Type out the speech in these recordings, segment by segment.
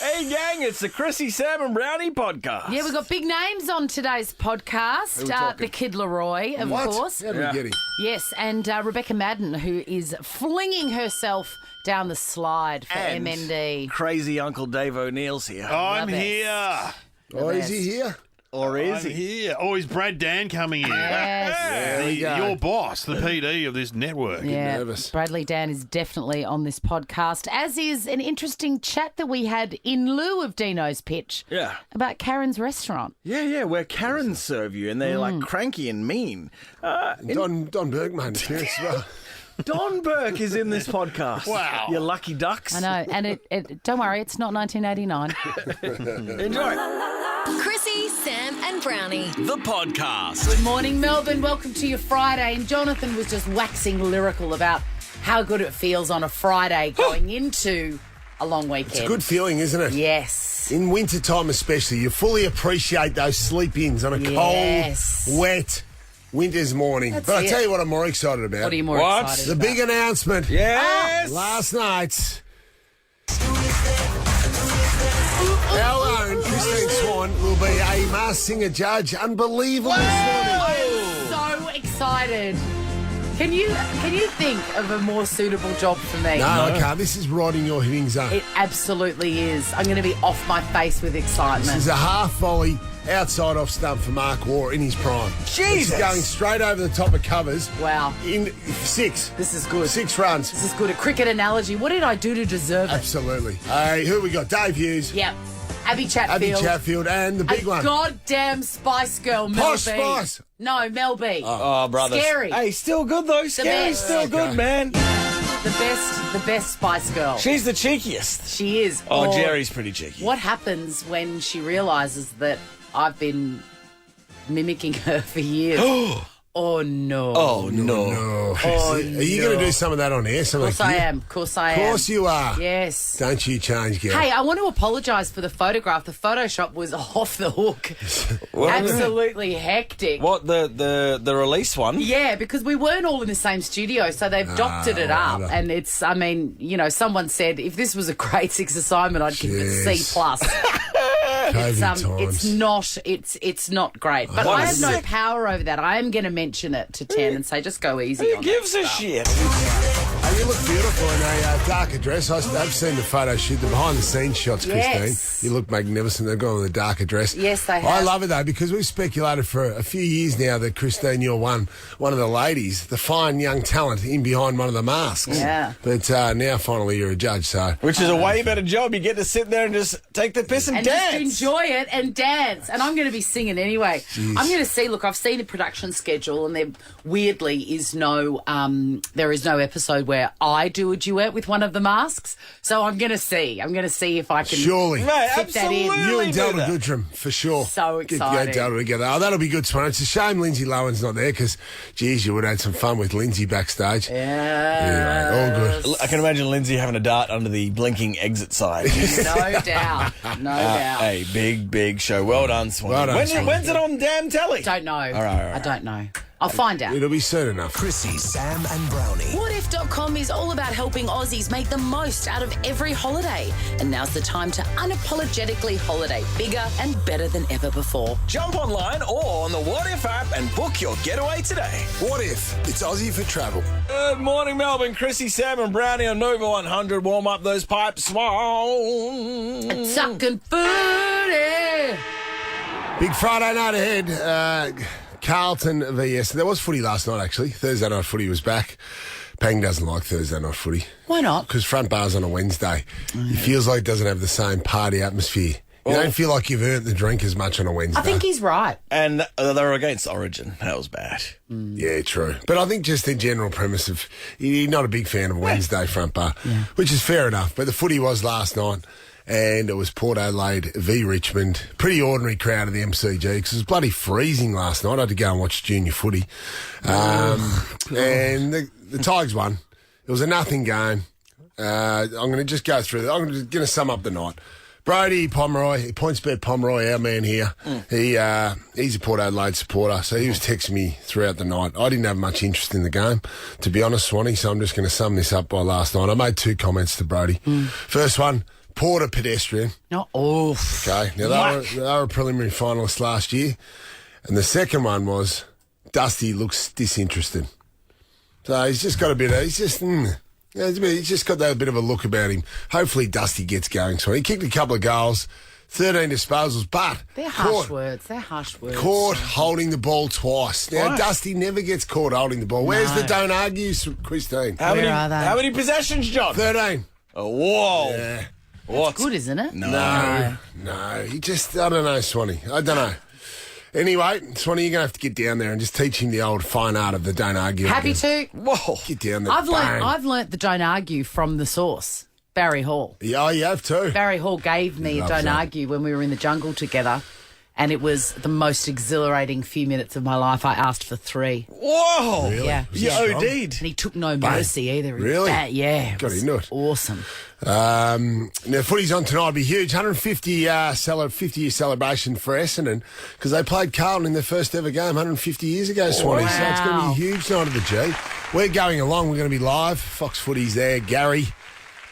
Hey, gang, it's the Chrissy, Sam and Brownie podcast. Yeah, we've got big names on today's podcast. The Kid LAROI, of course. How did we get him? Yes, and Bec Maddern, who is flinging herself down the slide for And MND. crazy Uncle Dave O'Neill's here. I'm The best. here. Oh, is he here? Or is I'm he? here. Oh, is Brad Dan coming in? Yes. There we go. Your boss, the PD of this network. Yeah, nervous. Bradley Dan is definitely on this podcast, as is an interesting chat that we had in lieu of Dino's pitch Yeah. about Karen's restaurant. Yeah, where Karens serve you and they're like cranky and mean. Don Bergman is here as well. Don Burke is in this podcast. Wow. You lucky ducks. I know, and it don't worry, it's not 1989. Enjoy. Chrissy, Sam and Brownie. The podcast. Good morning, Melbourne. Welcome to your Friday. And Jonathan was just waxing lyrical about how good it feels on a Friday going into a long weekend. It's a good feeling, isn't it? Yes. In wintertime especially, you fully appreciate those sleep-ins on a Yes. cold, wet winter's morning. That's but I it. tell you what I'm more excited about. What are you more What? excited The about? big announcement. Yes. Last night, our own Christine Swan will be a Masked Singer judge. Unbelievable this morning. So excited. Can you think of a more suitable job for me? No, I can't. This is right in your hitting zone. It absolutely is. I'm going to be off my face with This excitement. is a half volley outside off stump for Mark Waugh in his prime. Jesus. It's going straight over the top of covers. Wow. In 6. This is good. 6 runs. This is good. A cricket analogy. What did I do to deserve it? Absolutely. Hey, who we got? Dave Hughes, Yep. Abby Chatfield. Abby Chatfield, and the big a one. goddamn Spice Girl, Mel Posh B. Spice. No, Mel B. Oh, brothers. Scary. Hey, still good though. Scary's best. still Okay. good, man. The best Spice Girl. She's the cheekiest. She is. Oh, Or Jerry's pretty cheeky. What happens when she realises that I've been mimicking her for years? Oh, no. Oh, no. Oh, Oh, are you no. going to do some of that on air? Of course I am. Of course I am. Of course you are. Yes. Don't you change, girl. Hey, I want to apologise for the photograph. The Photoshop was off the hook. Absolutely hectic. What, the release one? Yeah, because we weren't all in the same studio, so they've doctored it up. right. And it's, I mean, you know, someone said if this was a grade 6 assignment, I'd give it C+. COVID It's not great. But What I a have no sick- power over that. I am going to mention it to 10 and say, just go easy Who on gives that a stuff. shit? Hey, you look beautiful in a darker dress. I've seen the photo shoot, the behind-the-scenes shots, Yes. Christine. You look magnificent. They've gone with a darker dress. Yes, they I have. love it, though, because we've speculated for a few years now that, Christine, you're one of the ladies, the fine young talent in behind one of the masks. Yeah. But now, finally, you're a judge, so... Which is a way better job. You get to sit there and just take the piss and, And dance. just enjoy it and dance. And I'm going to be singing anyway. I'm going to see, look, I've seen the production schedule and there weirdly is no, there is no episode where I do a duet with one of the masks. So I'm going to see. I'm going to see if I can Surely. Mate, fit that in. absolutely. You and do Delta that. Goodrum, for sure. So exciting. Get Delta together. Oh, that'll be good, Swan. It's a shame Lindsay Lohan's not there because, geez, you would have had some fun with Lindsay backstage. Yeah. Anyway, all good. I can imagine Lindsay having a dart under the blinking exit side. No doubt. No doubt. Hey, big show. Well done, Swan. Well done, Swan. When's it on damn telly? Don't know. right. I don't know. I'll find out. It'll be soon enough. Chrissy, Sam and Brownie. Whatif.com is all about helping Aussies make the most out of every holiday. And now's the time to unapologetically holiday bigger and better than ever before. Jump online or on the What If app and book your getaway today. What if it's Aussie for travel? Good morning, Melbourne. Chrissy, Sam and Brownie on Nova 100. Warm up those pipes. Swan. Sucking footy. Big Friday night ahead. Carlton vs. There was footy last night, actually. Thursday night footy was back. Pang doesn't like Thursday night footy. Why not? Because front bar's on a Wednesday. He feels like it doesn't have the same party atmosphere. You don't feel like you've earned the drink as much on a Wednesday. I think he's right. And they were against Origin. That was bad. Yeah, true. But I think just the general premise of you're not a big fan of Wednesday front bar, which is fair enough. But the footy was last night, and it was Port Adelaide v Richmond. Pretty ordinary crowd at the MCG because it was bloody freezing last night. I had to go and watch junior footy. And the Tigers won. It was a nothing game. I'm going to just go through. I'm going to sum up the night. Brodie Pummeroy, PointsBet Pummeroy, our man here. He's a Port Adelaide supporter, so he was texting me throughout the night. I didn't have much interest in the game, to be honest, Swanee, so I'm just going to sum this up by last night. I made 2 comments to Brodie. First one, Porter pedestrian. No, oh, Okay, now they were a preliminary finalist last year, and the second one was Dusty looks disinterested. So he's just got a bit of, he's just got that bit of a look about him. Hopefully Dusty gets going. So he kicked a couple of goals, 13 disposals, but they're harsh words. They're harsh words. Caught holding the ball twice. Now, What? Dusty never gets caught holding the ball. Where's the don't argue, Christine? How Where are they? many possessions, John? 13. Oh, whoa. Yeah. What? Good, isn't it? No. He just, I don't know, Swanee. I don't know. Anyway, Swanee, you're going to have to get down there and just teach him the old fine art of the don't argue. Happy again. to. Whoa. Get down there. I've learnt the don't argue from the source, Barry Hall. Yeah, you have too. Barry Hall gave me a Love don't that. argue when we were in the jungle together, and it was the most exhilarating few minutes of my life. I asked for 3. Whoa. Really? Yeah. Was You he strong? OD'd. And he took no mercy either. Really? Yeah. Got into it. Awesome. Now, footy's on tonight. It'll be huge. 50-year celebration for Essendon because they played Carlton in their first ever game 150 years ago, Swanee. So it's going to be a huge night at the G. We're going along. We're going to be live. Fox Footy's there. Gary,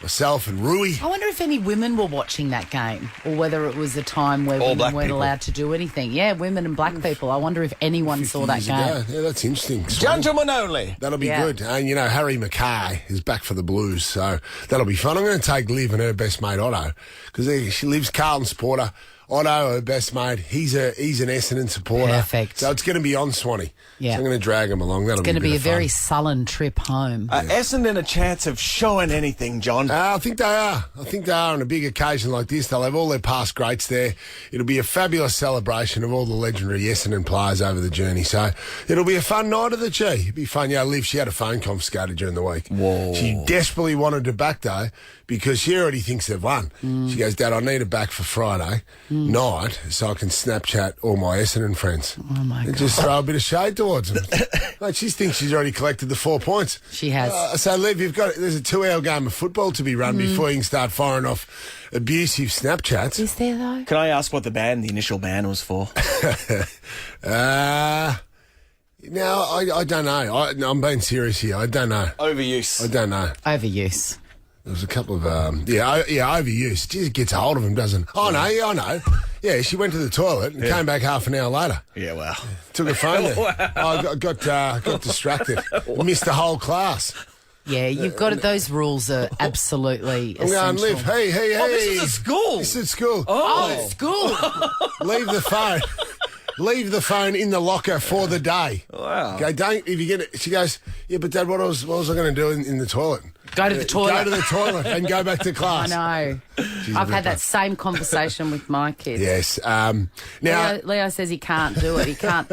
myself and Rui. I wonder if any women were watching that game or whether it was a time where All women black weren't people. allowed to do anything. Yeah, women and black people. I wonder if anyone 50 saw that years game. ago. Yeah, that's interesting. Swanee. Gentlemen only. That'll be Yeah. good. And, Harry Mackay is back for the Blues, so that'll be fun. I'm going to take Liv and her best mate, Otto, because she lives Carlton supporter. Otto, her best mate, he's an Essendon supporter. Perfect. So it's going to be on Swanee. Yeah. So I'm going to drag him along. That'll It's going to be a bit of very fun. sullen trip home. Essendon a chance of showing anything, John. I think they are. I think they are on a big occasion like this. They'll have all their past greats there. It'll be a fabulous celebration of all the legendary Essendon players over the journey. So it'll be a fun night at the G. It'll be fun. Liv, she had a phone confiscated during the week. Whoa. She desperately wanted it back, though, because she already thinks they've won. She goes, Dad, I need it back for Friday night so I can Snapchat all my Essendon friends. Oh, my And God. just throw a bit of shade towards them. Mate, she thinks she's already collected the 4 points. She has. So, Liv, there's a 2-hour game of football to be run before you can start firing off abusive Snapchats. Is there, though? Can I ask what the initial ban was for? No, I don't know. I'm being serious here. I don't know. Overuse. I don't know. Overuse. There was a couple of, overuse. Jeez, it gets a hold of him, doesn't it? Oh, no, yeah, I know. Yeah, she went to the toilet and came back half an hour later. Yeah, well. Took her phone there. I got distracted. Missed the whole class. Yeah, you've got it. Those rules are absolutely I'm going, essential. Liv, hey. Oh, this is a school. This is at school. Oh, school. Leave the phone. Leave the phone in the locker for the day. Wow. Okay, don't, if you get it, she goes, yeah, but Dad, what was I going to do in the toilet? Go to the toilet. Go to the toilet and go back to I class. know. She's a I've had ripper. that same conversation with my kids. Yes. Now, Leo says he can't do it. He can't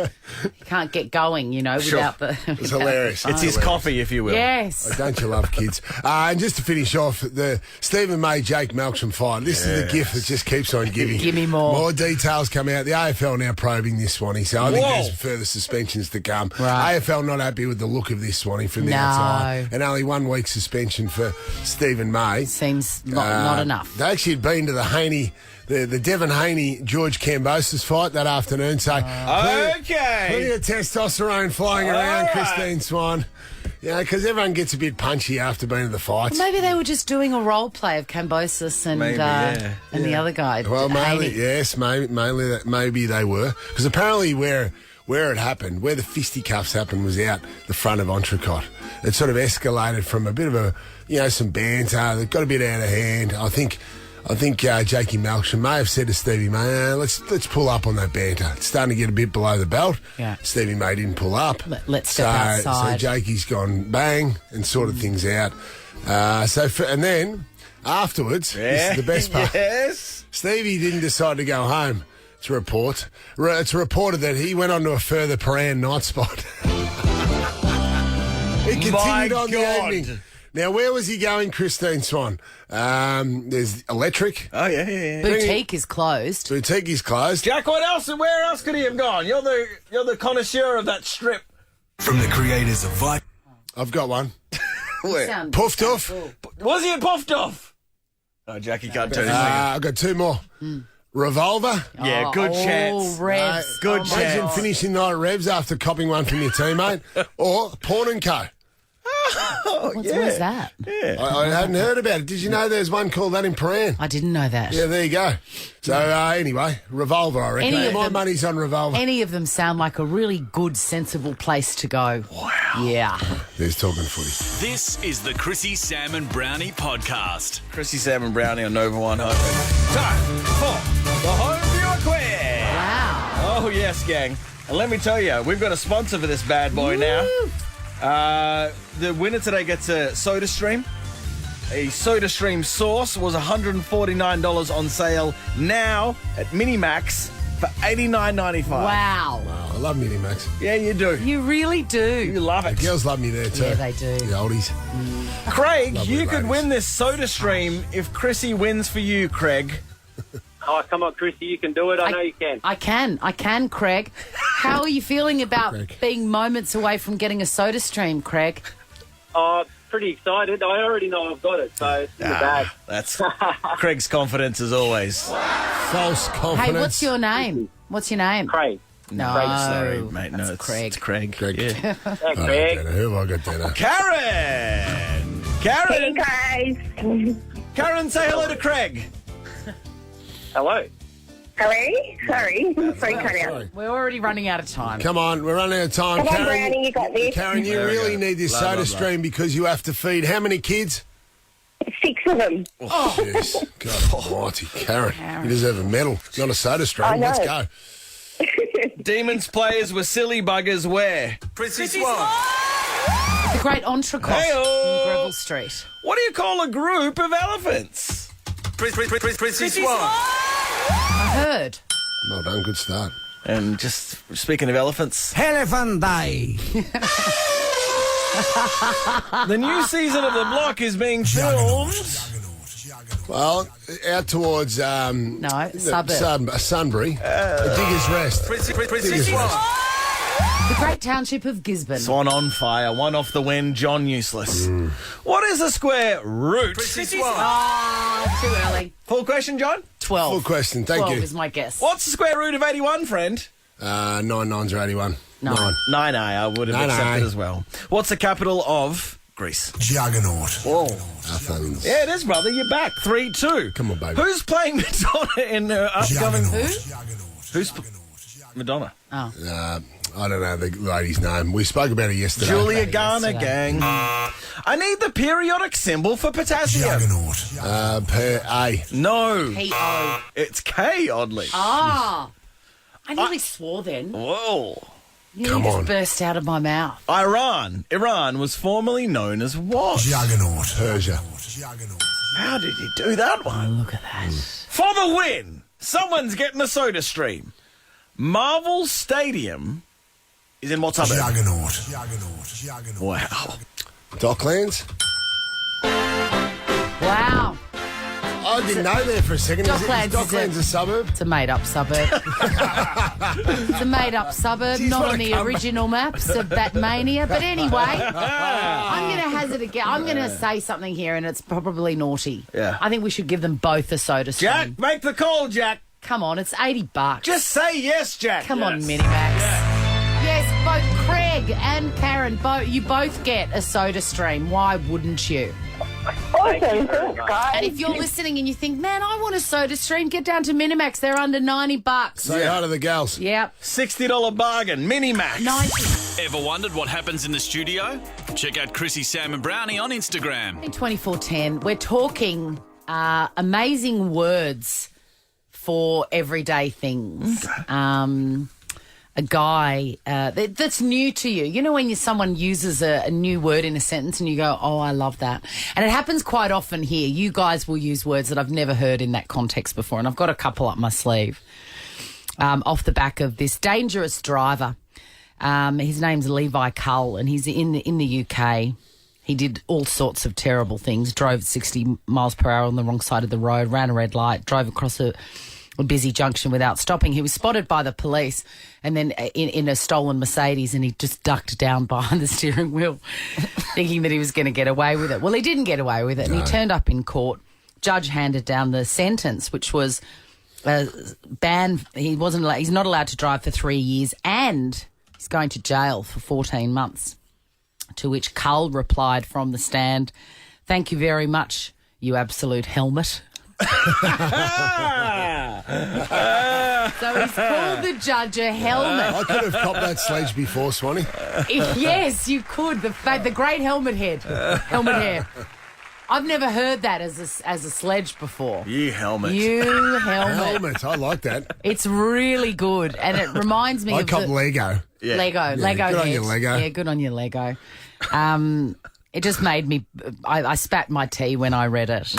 get going, without the... it's hilarious. It's his coffee, if you will. Yes. Don't you love kids? And just to finish off, the Stephen May, Jake Melksham fight. This is the gift that just keeps on giving. Give me more. More details come out. The AFL now probing this, Swanee, so I think Whoa. there's further suspensions to come. Right. AFL not happy with the look of this, Swanee, from the No. outside. And only 1 week suspension for Stephen May. Seems not enough. They actually had been to the Haney, the Devon Haney George Cambosis fight that afternoon. So plenty Okay. of testosterone flying around, right. Christine Swan. Because everyone gets a bit punchy after being to the fights. Maybe they were just doing a role play of Cambosis and Maybe, yeah. and the other guy. Well, mainly, Haney. yes, maybe they were. Because apparently where it happened, where the fisticuffs happened was out the front of Entrecôte. It sort of escalated from a bit of some banter. It got a bit out of hand. I think Jakey Melksham may have said to Stevie May, let's pull up on that banter. It's starting to get a bit below the belt. Yeah. Stevie May didn't pull up. Let's step outside. So Jakey's gone bang and sorted things out. And then afterwards, this is the best part. Yes. Stevie didn't decide to go home. It's reported that he went on to a further Paran night spot. He continued on God. the evening. Now, where was he going, Christine Swan? There's Electric. Oh, yeah. Boutique is closed. Boutique is closed. Jack, where else could he have gone? You're the connoisseur of that strip. From the creators of Vibe. I've got one. Where? Sound- Puffed off. Was he at Puffed Off? Oh, Jackie can't turn his finger. I've got 2 more. Revolver. Yeah, good chance. Revs. Good Imagine chance. finishing night at Revs after copping one from your teamate. Or Pawn & Co. Oh, Where's that? I hadn't heard about it. Did you know there's one called that in Prahran? I didn't know that. Yeah, there you go. So, anyway, Revolver, I reckon. Any of My them- money's on Revolver. Any of them sound like a really good, sensible place to go. Wow. Yeah. There's talking footy. This is the Chrissy, Sam and Brownie podcast. Chrissy, Sam and Brownie on Nova 100. Time for the Home Viewer Quiz. Wow. Oh, yes, gang. And let me tell you, we've got a sponsor for this bad boy now. The winner today gets a SodaStream. A SodaStream sauce was $149 on sale now at Minimax for $89.95. Wow. Oh, I love Mini Max. Yeah, you do. You really You do. love The it. girls love me there too. Yeah, they do. The oldies. Craig, Lovely you could ladies. win this SodaStream if Chrissy wins for you, Craig. Oh, come on, Chrissy, you can do it. I know you can. I can, Craig. How are you feeling about Craig. being moments away from getting a SodaStream, Craig? Oh, pretty excited. I already know I've got it, so it's in the bag. That's Craig's confidence as always. False confidence. Hey, what's your name? What's your name? Craig. No, Sorry, mate. No, that's it's Craig. It's Craig. Craig. Yeah. Hey, Oh, Craig. dinner. Who have I got dinner? Karen! Hey Karen! guys. Karen, say hello to Craig. Hello. Hello? Sorry. Sorry, cut out. Sorry. We're already running out of time. Come on, we're running out of time. Come on, Brownie, you got this. Karen, you There we really go. need this Blah, blah, soda blah. stream because you have to feed how many kids? 6 of them. Oh, yes. God almighty, Karen. You deserve a medal, not a soda stream. I know. Let's go. Demons players were silly buggers where? Prissy Swan. The Great Entrecôte Hey-oh. in Greville Street. What do you call a group of elephants? Prissy Swan. I heard. Well done, good start. And just speaking of elephants, Elephant Day. the new season of The Block is being filmed. Well, out towards No, suburb. Sunbury, Diggers Rest. Diggers Rest. The Great Township of Gisborne. Swan on fire, one off the wind, John useless. What is the square root? Oh, too early. Full question, John? 12. Full question, thank 12 you. is my guess. What's the square root of 81, friend? 9 nines are 81. No. 9. 9A, I would have Nine accepted A. as well. What's the capital of Greece? Juggernaut. Whoa. Athens. Yeah, it is, brother. You're back. 3-2. Come on, baby. Who's playing Madonna in her upcoming... Juggernaut. Who's Madonna? I don't know the lady's name. We spoke about it yesterday. Julia Garner, yesterday. gang. I need the periodic symbol for potassium. Juggernaut. Per A. No. P-O. It's K, oddly. Ah. I nearly swore then. Whoa. You Come just on. burst out of my mouth. Iran. Iran was formerly known as what? Juggernaut. Persia. Juggernaut. How did you do that one? Look at that. For the win, someone's getting a soda stream. Marvel Stadium is in what suburb? Juggernaut. Juggernaut. Wow. Docklands. Wow. I didn't know there for a second. Docklands is Docklands a suburb? It's a made-up suburb. It's a made-up suburb, Jeez, not what on a the comeback. original maps of Batmania. But anyway, I'm going to hazard a guess. I'm going to say something here, and it's probably naughty. Yeah. I think we should give them both a soda stream. Jack, make the call, Jack. Come on, it's $80. Just say yes, Jack. Come on, Yes. Minimax. Yes, both Craig and Karen, you both get a soda stream. Why wouldn't you? Awesome. Thanks, guys. And if you're listening and you think, man, I want a soda stream, get down to Minimax. They're under $90. Say hi to the gals. Yep. $60 bargain, Minimax. 90. Ever wondered what happens in the studio? Check out Chrissy, Sam and Brownie on Instagram. In 2410, we're talking amazing words for everyday things. A guy that's new to you. You know when someone uses a new word in a sentence and you go, oh, I love that. And it happens quite often here. You guys will use words that I've never heard in that context before, and I've got a couple up my sleeve off the back of this dangerous driver. His name's Levi Cull, and he's in the UK. He did all sorts of terrible things, drove 60 miles per hour on the wrong side of the road, ran a red light, drove across a busy junction without stopping. He was spotted by the police and then in a stolen Mercedes, and he just ducked down behind the steering wheel thinking that he was going to get away with it. Well, he didn't get away with it, and he turned up in court. Judge handed down the sentence, which was ban. He's not allowed to drive for 3 years, and he's going to jail for 14 months. to which Cull replied from the stand, "Thank you very much, you absolute helmet." So he's called the judge a helmet. I could have copped that sledge before, Swanee. Yes, you could. The great helmet head. Helmet hair. I've never heard that as a sledge before. You helmet. You helmet. Helmet, I like that. It's really good, and it reminds me I of cop Lego. Lego good on head. you, Lego. Yeah, good on you, Lego. It just made me. I spat my tea when I read it.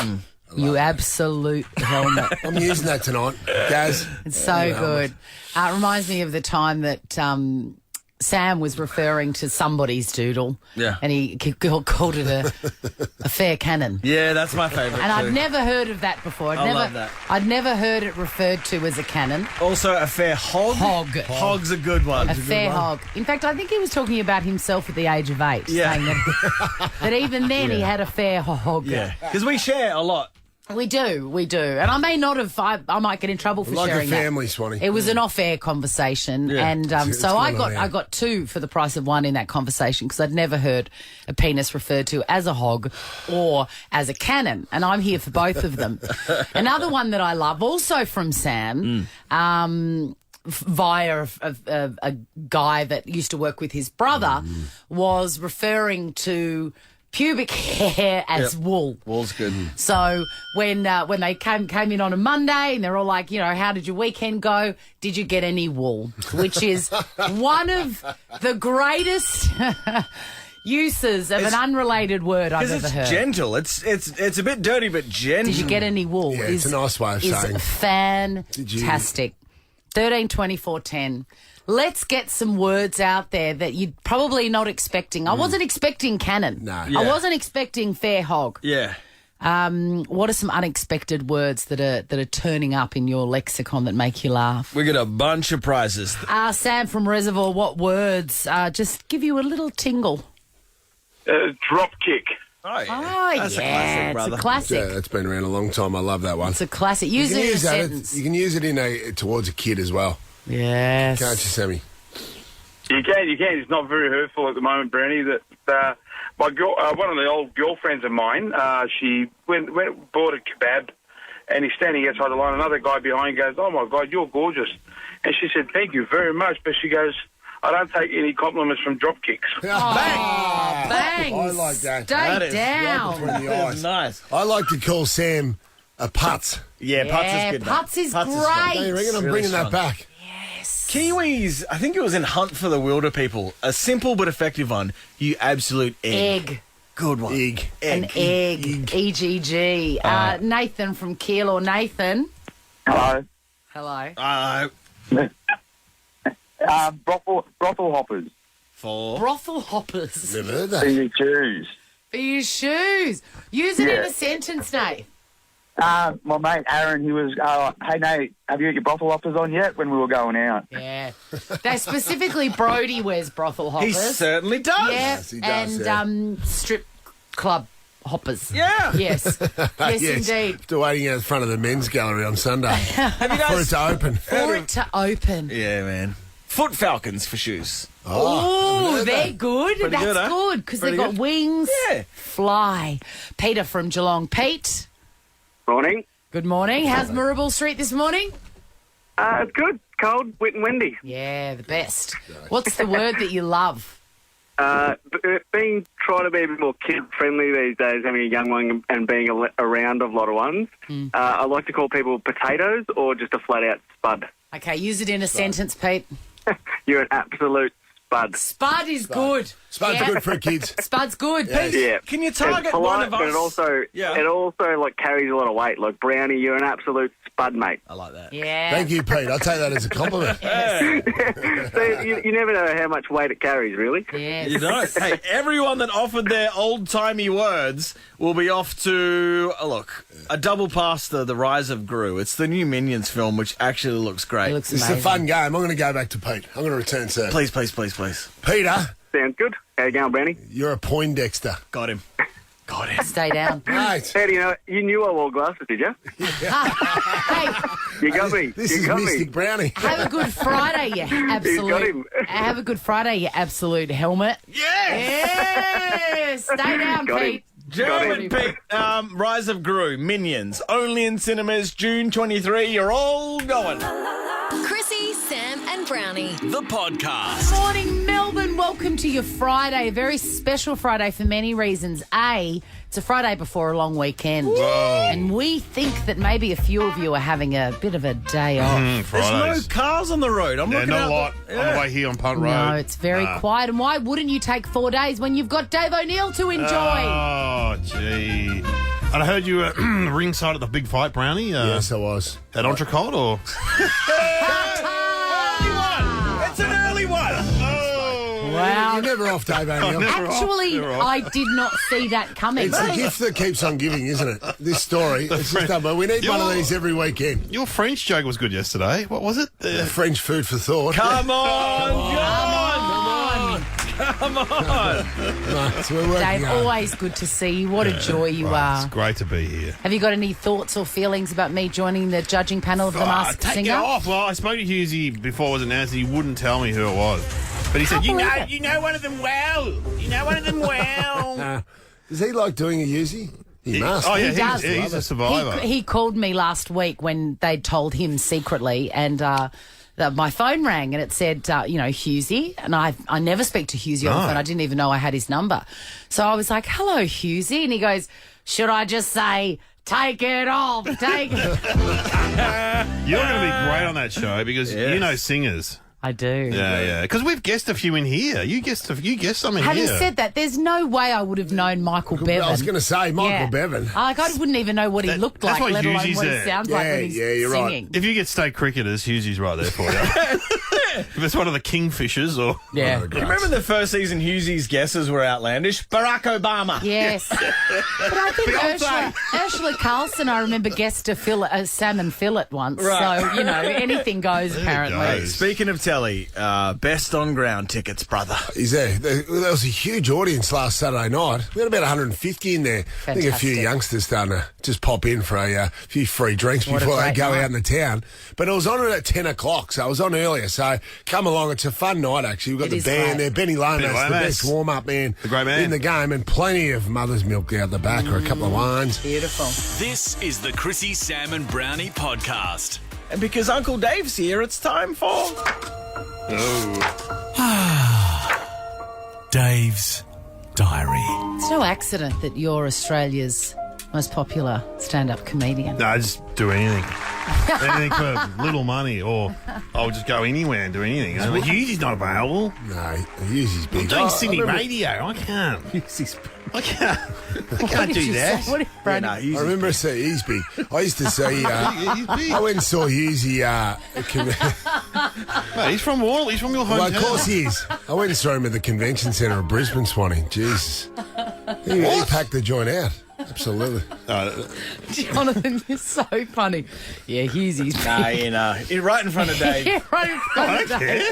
You absolute helmet. I'm using that tonight, Gaz. It's so good. It reminds me of the time that Sam was referring to somebody's doodle. Yeah. And he called it a fair cannon. Yeah, that's my favourite. And too. I'd never heard of that before. I love that. I'd never heard it referred to as a cannon. Also, a fair hog. Hog's a good one. A fair hog. In fact, I think he was talking about himself at the age of 8. Yeah. Saying that even then he had a fair hog. Yeah, because we share a lot. We do. And I may not have, I might get in trouble for Like sharing a family, Swanee. It was an off-air conversation, Yeah. and It's so I going on got 2 for the price of 1 in that conversation because I'd never heard a penis referred to as a hog or as a cannon, and I'm here for both of them. Another one that I love, also from Sam, via a guy that used to work with his brother, was referring to pubic hair as wool. Wool's good. So when they came in on a Monday and they're all like, how did your weekend go? Did you get any wool? Which is one of the greatest uses of an unrelated word I've ever heard. It's gentle. It's a bit dirty, but gentle. Did you get any wool? Yeah, it's a nice way of saying. Is fantastic. 13 24 10. Let's get some words out there that you're probably not expecting. I wasn't expecting cannon. No. I wasn't expecting fair hog. Yeah. What are some unexpected words that are turning up in your lexicon that make you laugh? We got a bunch of prizes. Sam from Reservoir, what words just give you a little tingle? Drop kick. Oh, yeah. Oh, That's yeah, a classic, brother. it's a classic. Yeah, that's been around a long time. I love that one. It's a classic. Use it in a sentence. You can use it towards a kid as well. Yes. Can't you, Sammy? You can. It's not very hurtful at the moment, Brownie. That my girl, one of the old girlfriends of mine, she went bought a kebab, and he's standing outside the line. Another guy behind goes, "Oh my God, you're gorgeous," and she said, "Thank you very much," but she goes, "I don't take any compliments from drop kicks." Bang! I like that. Stay down. Between the eyes. Nice. I like to call Sam a putz. Yeah, Putz is good. Putz is Putz great. Hey, you reckon I'm Really bringing strong. that back? Kiwis, I think it was in Hunt for the Wilder People. A simple but effective one. You absolute egg. Good one. Egg. An egg. EGG. Nathan from Keel, Nathan. Hello. Hello. Brothel hoppers. For Brothel hoppers. Never heard that. For your shoes. For your shoes. Use it in a sentence, Nate. My mate Aaron, he was, "Hey Nate, have you got your brothel hoppers on yet?" When we were going out. Yeah. They specifically Brodie wears brothel hoppers. he certainly does. Yeah. Yes, he does, and strip club hoppers. Yeah. Yes. Yes, indeed. Still waiting out in front of the men's gallery on Sunday Have you for it guys? to open. For it to open. Yeah, man. Foot falcons for shoes. Oh, they're good. Pretty That's good, huh? good because they've Pretty got good. wings. Yeah. Fly. Peter from Geelong. Pete. Morning. Good morning. How's Maribel Street this morning? It's good. Cold, wet and windy. Yeah, the best. What's the word that you love? Trying to be a bit more kid friendly these days, having a young one and being around a lot of ones. I like to call people potatoes or just a flat out spud. Okay, use it in a sentence, Pete. You're an absolute spud. Spud is good. Spud's Yeah. good for kids. Spud's good. Yes. Pete. Yeah. Can you It's target polite, one of us? but it also like carries a lot of weight. Like Brownie, you're an absolute spud, mate. I like that. Yeah. Thank you, Pete. I'll take that as a compliment. So you never know how much weight it carries, really. Yes. You don't. Hey, everyone that offered their old-timey words will be off to, a double past the Rise of Gru. It's the new Minions film, which actually looks great. It looks This is amazing. a fun game. I'm going to go back to Pete. I'm going to return, sir. Please, please. Peter, Sounds good. How you going, Brownie? you're a Poindexter. Got him. got him. Stay down. Mate, How do you know? You knew I wore glasses, did you? Hey, You got me. this you is got Mystic me. Brownie. have a good Friday, you absolute. him. Have a good Friday, you absolute helmet. Yes. Stay down, Got him. Pete. German Pete, Rise of Gru, Minions, only in cinemas, June 23. You're all going. Chrissy, Sam, and Brownie. The podcast. Morning, Melbourne. Welcome to your Friday. A very special Friday for many reasons. A, it's a Friday before a long weekend. And we think that maybe a few of you are having a bit of a day off. There's no Fridays. cars on the road. I'm Yeah, looking not out a lot the- on the way here on Punt Road. No, it's very quiet. And why wouldn't you take 4 days when you've got Dave O'Neill to enjoy? Oh, gee. And I heard you were ringside at the big fight, Brownie. Yes, I was. At Entrecote, or? It's an early one. Wow. You're never off, Dave O'Neill. Actually, I did not see that coming. It's the gift that keeps on giving, isn't it? This story. It's just done, but we need one of these every weekend. Your French joke was good yesterday. What was it? French food for thought. Come on, John. Come on. Mate, we're working Dave, hard. always good to see you. What a joy you It's are. great to be here. Have you got any thoughts or feelings about me joining the judging panel of The Masked Take Singer? it off. Well, I spoke to Hughesy before it was announced and he wouldn't tell me who it was. But he said, believe it. you know one of them well. You know one of them well. Does he like doing a Uzi? He must. Oh, yeah, He does. he's a survivor. He called me last week when they'd told him secretly, and my phone rang and it said, Hughesy. And I never speak to Hughesy on the phone. I didn't even know I had his number. So I was like, hello, Hughesy. And he goes, should I just say, take it off, take it? You're going to be great on that show because you know singers. I do. Yeah. Because we've guessed a few in here. You guessed some in Having here. said that, there's no way I would have known Michael Bevan. I was going to say, Michael Bevan. Like, I wouldn't even know what he looked that's like, why let alone Hughesy's what he there. sounds like when he's you're right. singing. If you get state cricketers, Hughesy's right there for you. If it's one of the Kingfishers or... Yeah. You remember the first season Hughesy's guesses were outlandish? Barack Obama. Yes. But I think Ursula Carlson, I remember, guessed a salmon fillet once. Right. So, anything goes, apparently. goes. Speaking of telly, best on ground tickets, brother. He's there. There was a huge audience last Saturday night. We had about 150 in there. I think a few Fantastic. youngsters starting to just pop in for a few free drinks What a before they great go night. out in the town. But it was on at 10 o'clock, so I was on earlier. So come along. It's a fun night, actually. We've got It the is band great. there. Benny Lomas, Benny the Lomas. best warm-up man, The great man. in the game, and plenty of mother's milk out the back or a couple of wines. Beautiful. This is the Chrissy, Sam and Brownie podcast. And because Uncle Dave's here, it's time for... Dave's Diary. It's no accident that you're Australia's most popular stand-up comedian. No, I just do anything. Anything for little money, or I'll just go anywhere and do anything. But Hughesy's not available. No, Hughesy's big. I'm doing I Sydney remember- radio. I can't. I can't What did do you that. say? What did Brandon- I remember seeing he's big. I used to see. He's big. I went and saw Hughesy. Mate, he's from Wall. He's from your hometown. Well, of course he is. I went and saw him at the convention centre of Brisbane, Swanee. Jesus. He packed the joint out. Absolutely. Jonathan, you're so funny. Yeah, Hughesy's You're right in front of Dave. Yeah, right in front of Dave.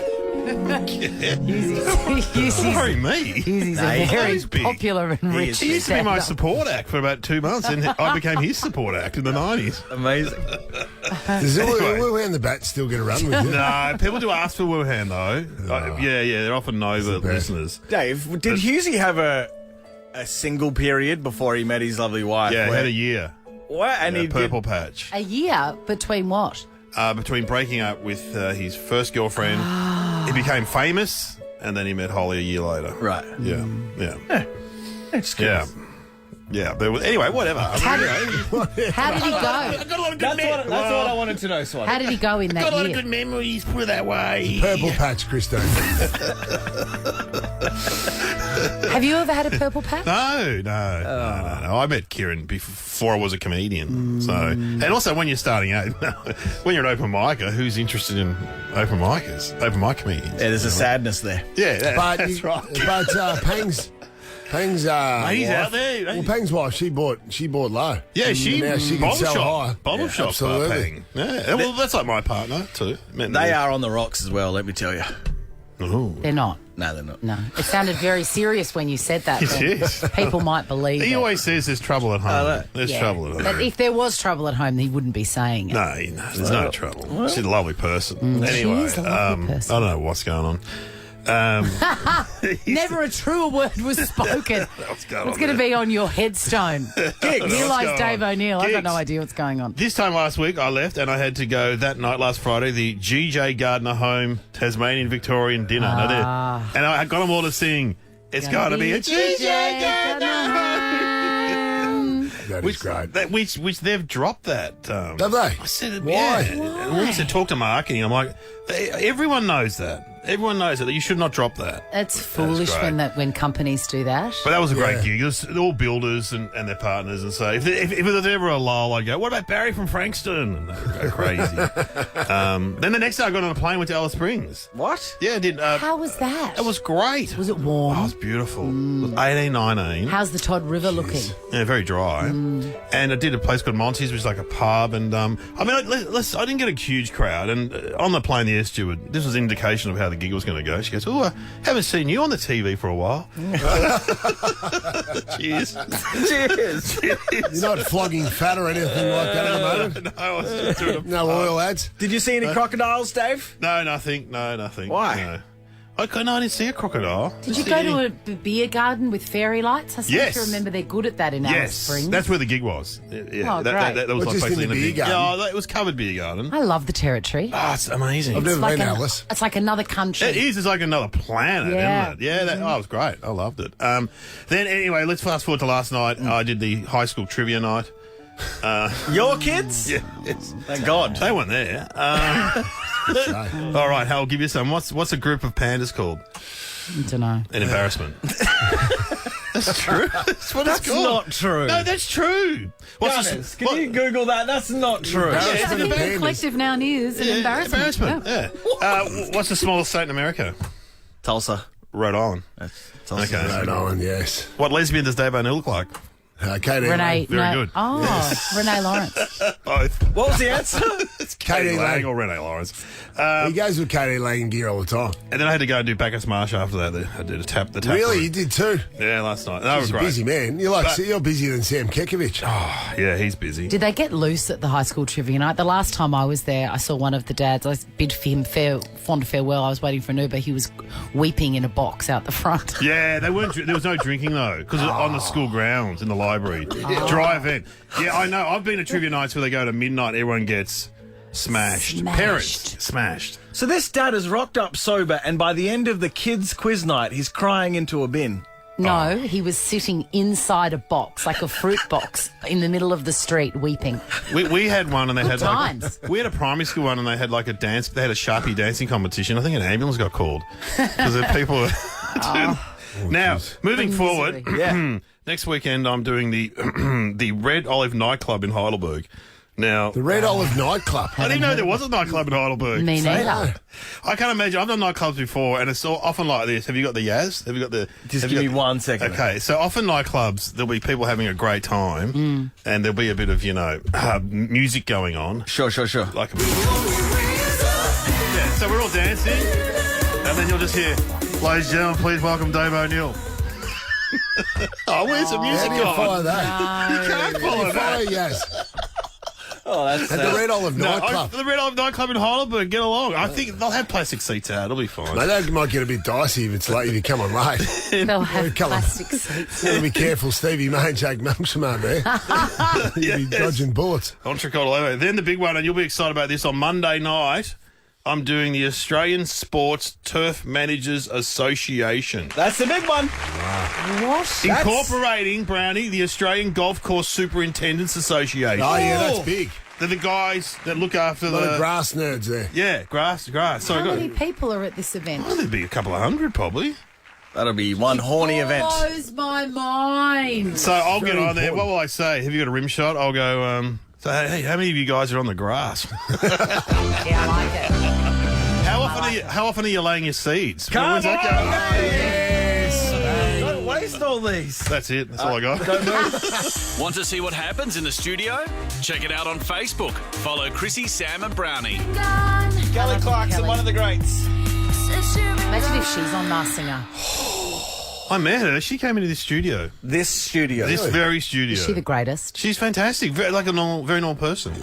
Sorry, me. Hughesy's a very he's big. popular and rich He used to be my stand-up. support act for about 2 months, and I became his support act in the 90s. Amazing. Does Wuhan the Bat still get a run with you? No, people do ask for Wuhan, though. Yeah, they're often no the best. listeners. Dave, did Hughesy have a single period before he met his lovely wife? Yeah, he where- had a year. What? And A he purple patch. A year between what? Between breaking up with his first girlfriend, he became famous, and then he met Holly a year later. Right. Yeah. It's good. Yeah. Yeah. There was, anyway, whatever. How did he go? That's what I wanted to know, Swan. How did he go in that year? memories, put it that way. Purple patch, Christo. Have you ever had a purple patch? No. I met Kieran before I was a comedian. So, and also when you're starting out, when you're an open micer, who's interested in open mic comedians? Yeah, there's a sadness there. Yeah, But that's right. But Pang's He's wife, out there. Well, Pang's wife, she bought low. Yeah, she now she can bottle sell shop. high. Bottle shop. absolutely. Paying. Yeah, well, that's like my partner too. They are on the rocks as well, let me tell you. Ooh. They're not. No, they're not. No. It sounded very serious when you said that. It then. is. People might believe He it. always says there's trouble at home. There's Yeah. trouble at home. But if there was trouble at home, he wouldn't be saying it. No, there's no trouble. She's a lovely person. Anyway, is a lovely person. I don't know what's going on. Never a truer word was spoken. What's going It's on going to there? be on your headstone. Realise Dave O'Neill. I've got no Gigs. idea what's going on. This time last week, I left and I had to go that night last Friday, the GJ Gardner Home Tasmanian Victorian dinner. And I got them all to sing, it's going to be a GJ Gardner Home. That is great. Which they've dropped that. Have they? I said, Why? Yeah. And when we said talk to marketing, I'm like, everyone knows that. Everyone knows that you should not drop that. It's foolish great. when companies do that. But that was a great gig. It was all builders and their partners. And so if there was ever a lull, I'd go, what about Barry from Frankston? And they'd go crazy. Then the next day I got on a plane, went to Alice Springs. What? Yeah, I did. How was that? It was great. Was it warm? Oh, it was beautiful. It was 18, 19. How's the Todd River looking? Yeah, very dry. And I did a place called Monty's, which is like a pub. And I mean, I didn't get a huge crowd. And on the plane, the air steward, this was an indication of how the gig was going to go. She goes, "Oh, I haven't seen you on the TV for a while." Cheers. Cheers. You're not flogging fat or anything like that at the moment? No, I was just doing a No oil ads? Did you see any crocodiles, Dave? No, nothing. No, nothing. Why? No. I didn't see a crocodile. Did you go to a beer garden with fairy lights? I seem Yes. to remember they're good at that in Alice Yes, Springs. that's where the gig was. Yeah, Oh, that great. was Well, like just basically in the a beer big. garden? Yeah, it was covered beer garden. I love the territory. Oh, it's amazing. I've never like been, an- Alice. It's like another country. It is. It's like another planet, Yeah. isn't it? Yeah, it was great. I loved it. Then anyway, let's fast forward to last night. I did the high school trivia night. Your kids? Yeah, yes. Thank God. They weren't there. All right, Hal, I'll give you some. What's a group of pandas called? I don't know. An embarrassment. That's true. That's what That's it's called. not true. No, that's true. Dennis, can you Google that? That's not true. I Embarrassment think of the pandas. collective noun is an embarrassment. Yeah. What's the smallest state in America? Tulsa. Rhode Island. Tulsa. Okay. Rhode Island, yes. What lesbian does Dave O'Neill look like? Katie Renee. Very good. Oh, Renee Lawrence. Both. What was the answer? It's Katie Katie Lang Lang. or Renee Lawrence. He goes with Katie Lang and gear all the time. And then I had to go and do Bacchus Marsh after that. I did the tap. Really? room. You did too? Yeah, last night. That was He's a great. busy man. You're busier than Sam Kekovich. Oh, yeah, he's busy. Did they get loose at the high school trivia night? The last time I was there, I saw one of the dads. I bid him fond farewell. I was waiting for an Uber. He was weeping in a box out the front. Yeah, they weren't. There was no drinking though, because on the school grounds in the library, dry event. Yeah, I know. I've been to trivia nights where they go to midnight. Everyone gets smashed. Parents smashed. So this dad has rocked up sober, and by the end of the kids' quiz night, he's crying into a bin. No, he was sitting inside a box, like a fruit box, in the middle of the street, weeping. We had one, and they had times. we had a primary school one, and they had like a dance. They had a Sharpie dancing competition. I think an ambulance got called because the people. Now, moving forward, next weekend I'm doing the Red Olive nightclub in Heidelberg. Now, The Red Olive nightclub. I didn't know there was a nightclub in Heidelberg. Me neither. I can't imagine. I've done nightclubs before, and it's so often like this. Have you got the Yaz? Have you got the? Just have give you me got 1 second. Okay, so often nightclubs, there'll be people having a great time, and there'll be a bit of music going on. Sure. Like, yeah, so we're all dancing, and then you'll just hear, "Ladies and gentlemen, please welcome Dave O'Neill." Where's the music How do you gone? follow that? You can't follow that. Yes. Oh, that's At the Red Olive nightclub. The Red Olive nightclub in Heidelberg. Get along. I think they'll have plastic seats out. It'll be fine. Mate, that might get a bit dicey if it's late. If you come on late, They'll have Come on. plastic seats. you gotta be careful. Stevie May and Jake Malcolm out there. You'll be Yes. dodging bullets. Entrecote all over. Then the big one, and you'll be excited about this, on Monday night, I'm doing the Australian Sports Turf Managers Association. That's the big one. What? Incorporating, Brownie, the Australian Golf Course Superintendents Association. Oh, yeah, that's big. They're the guys that look after A lot of the... grass nerds there. Yeah, grass. So How many people are at this event? there'd be a couple of hundred, probably. That'll be one horny event. Blows my mind. So I'll get Very on there. important. What will I say? Have you got a rim shot? I'll go, so, hey, how many of you guys are on the grass? Yeah, I like it. How often are you laying your seeds? Come When's that going? Yes. Don't waste all these. That's it. That's all I got. Want to see what happens in the studio? Check it out on Facebook. Follow Chrissy, Sam and Brownie. Kelly Clarkson, one of the greats. Imagine if she's on Masked Singer. I met her. She came into this studio. This studio. This very studio. Is she the greatest? She's fantastic. Very, like a very normal person.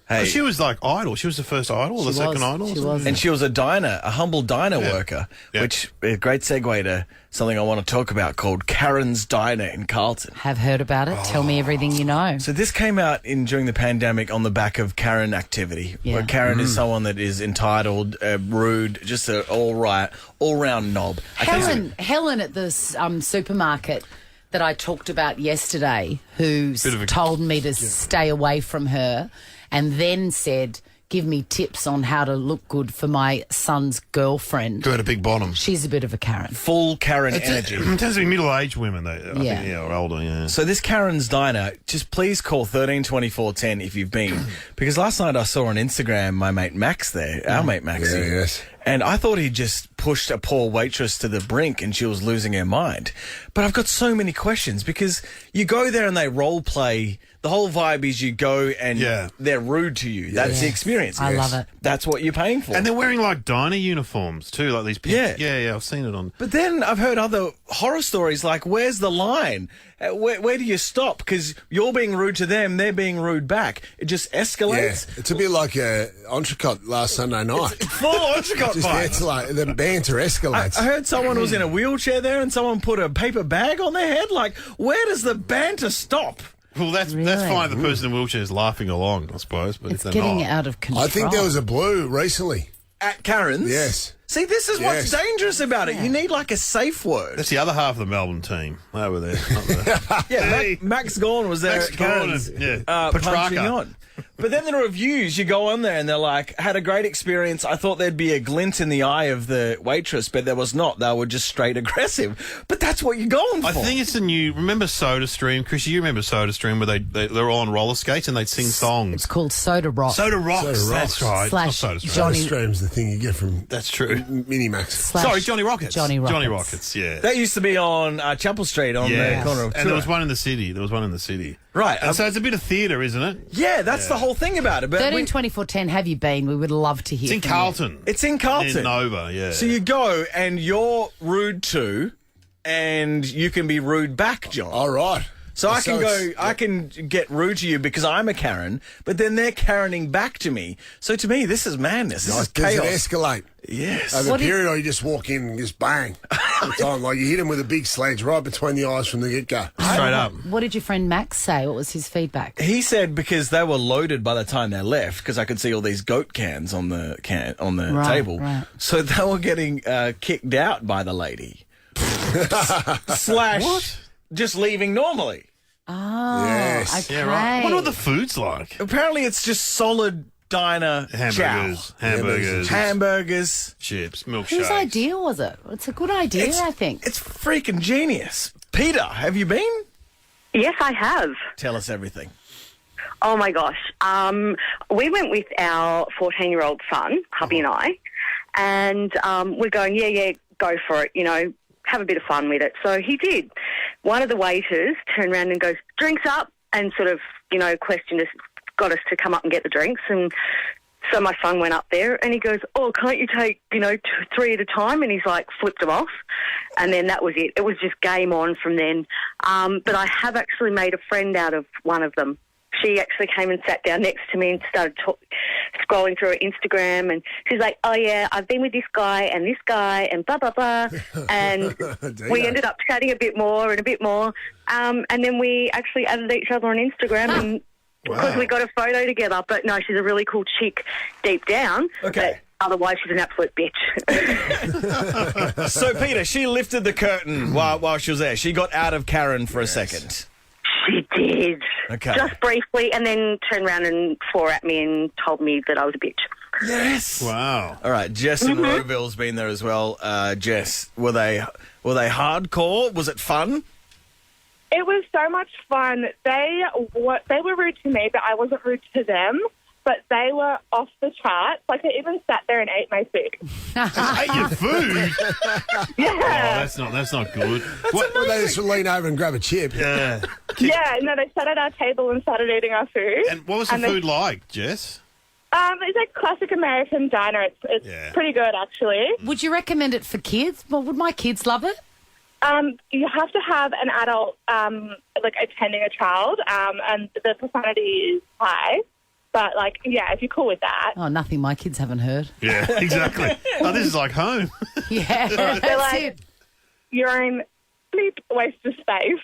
Hey. She was like Idol. She was the first Idol, the second Idol. She was. And she was a humble diner worker, which is a great segue to something I want to talk about called Karen's Diner in Carlton. Have heard about it. Tell me everything you know. So this came out during the pandemic on the back of Karen activity, where Karen is someone that is entitled, rude, just an all-round knob. Helen at the supermarket that I talked about yesterday, who told me to stay away from her, and then said, give me tips on how to look good for my son's girlfriend. Who had a big bottom. She's a bit of a Karen. Full Karen energy. It tends to be middle-aged women, though. I think, or older, yeah. So this Karen's Diner, just please call 13 24 10 if you've been. Because last night I saw on Instagram my mate Max there, our mate Max. Yeah, yes. And I thought he just pushed a poor waitress to the brink and she was losing her mind. But I've got so many questions because you go there and they role play. The whole vibe is you go and they're rude to you. That's the experience. I love it. That's what you're paying for. And they're wearing like diner uniforms too, like these pink. Yeah, I've seen it on. But then I've heard other horror stories like, where's the line? Where do you stop? Because you're being rude to them, they're being rude back. It just escalates. Yeah, it's a bit like Entrecôte last Sunday night. It's full Entrecôte vibe. It's like the banter escalates. I heard someone was in a wheelchair there and someone put a paper bag on their head. Like, where does the banter stop? Well, that's fine. The person in the wheelchair is laughing along, I suppose. But It's if they're getting not, out of control. I think there was a blue recently. At Karen's? Yes. See, this is what's dangerous about it. You need like a safe word. That's the other half of the Melbourne team. They were there. Not the, Yeah, Max Gorn was there Max at Karen's, Gorn, punching on. But then the reviews, you go on there and they're like, had a great experience. I thought there'd be a glint in the eye of the waitress, but there was not. They were just straight aggressive. But that's what you're going for. I think it's the new. Remember SodaStream, Chris? You remember SodaStream where they're all on roller skates and they'd sing songs. It's called Soda Rock. Soda Rocks. Soda Rocks. That's right. Slash Not SodaStream. Johnny- SodaStream's the thing you get from That's true. Minimax. Sorry, Johnny Rockets. Johnny Rockets. Johnny Rockets. Yeah. That used to be on Chapel Street on the corner of and there was Tura. one in the city. Right. And so it's a bit of theatre, isn't it? Yeah, that's the whole thing about it. But 13 24 10, have you been? We would love to hear It's in from Carlton. it's in Carlton. In Nova, yeah. So you go and you're rude to, and you can be rude back, John. All right. So I can get rude to you because I'm a Karen, but then they're Karening back to me. So to me, this is madness. This is Does it chaos. escalate? Yes. Over a period, or you just walk in and just bang. All the time. Like you hit him with a big sledge right between the eyes from the get-go. Straight up. What did your friend Max say? What was his feedback? He said because they were loaded by the time they left, because I could see all these goat cans on the table. Right. So they were getting kicked out by the lady. Slash just leaving normally. Oh, Yes. okay. Yeah, right. I wonder what the food's like. Apparently it's just solid diner hamburgers, chips, milkshakes. Whose idea was it? It's a good idea, I think. It's freaking genius. Peter, have you been? Yes, I have. Tell us everything. Oh, my gosh. We went with our 14-year-old son, hubby and I, and we're going, yeah, go for it, have a bit of fun with it. So he did. One of the waiters turned around and goes, drinks up, and sort of, questioned us, got us to come up and get the drinks. And so my son went up there and he goes, oh, can't you take, 3 at a time? And he's like, flipped them off. And then that was it. It was just game on from then. But I have actually made a friend out of one of them. She actually came and sat down next to me and started scrolling through her Instagram, and she's like, oh, yeah, I've been with this guy and blah, blah, blah. And we ended up chatting a bit more. And then we actually added each other on Instagram and because we got a photo together. But no, she's a really cool chick deep down. Okay. But otherwise, she's an absolute bitch. So, Peter, she lifted the curtain while she was there. She got out of Karen for a second. She did. Okay. Just briefly, and then turned around and swore at me and told me that I was a bitch. Yes. Wow. All right, Jess in Rowville's been there as well. Jess, were they hardcore? Was it fun? It was so much fun. They were rude to me, but I wasn't rude to them. But they were off the charts. Like, I even sat there and ate my food. Ate your food? Yeah. Oh, that's not good. They just lean over and grab a chip. Yeah, no, they sat at our table and started eating our food. And what was the food like, Jess? It's like classic American diner. It's pretty good, actually. Would you recommend it for kids? Well, would my kids love it? You have to have an adult, attending a child, and the profanity is high. But, if you're cool with that. Oh, nothing my kids haven't heard. Yeah, exactly. Oh, this is like home. Yeah, They're that's it. your own bleep waste of space.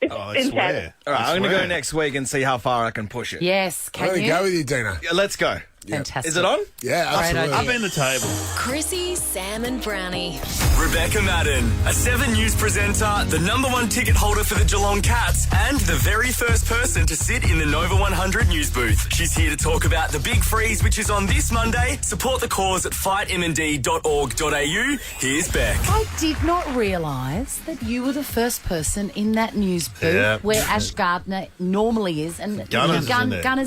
It's intense. All right, I'm going to go next week and see how far I can push it. Yes, I'm going to go with you, Dina. Yeah, let's go. Fantastic. Is it on? Yeah, absolutely. Up in the table. Chrissy, Sam and Brownie. Rebecca Maddern, a 7 News presenter, the #1 ticket holder for the Geelong Cats, and the very first person to sit in the Nova 100 news booth. She's here to talk about the big freeze, which is on this Monday. Support the cause at fightmnd.org.au. Here's Bec. I did not realise that you were the first person in that news booth where Ash Gardner normally is, and Gunners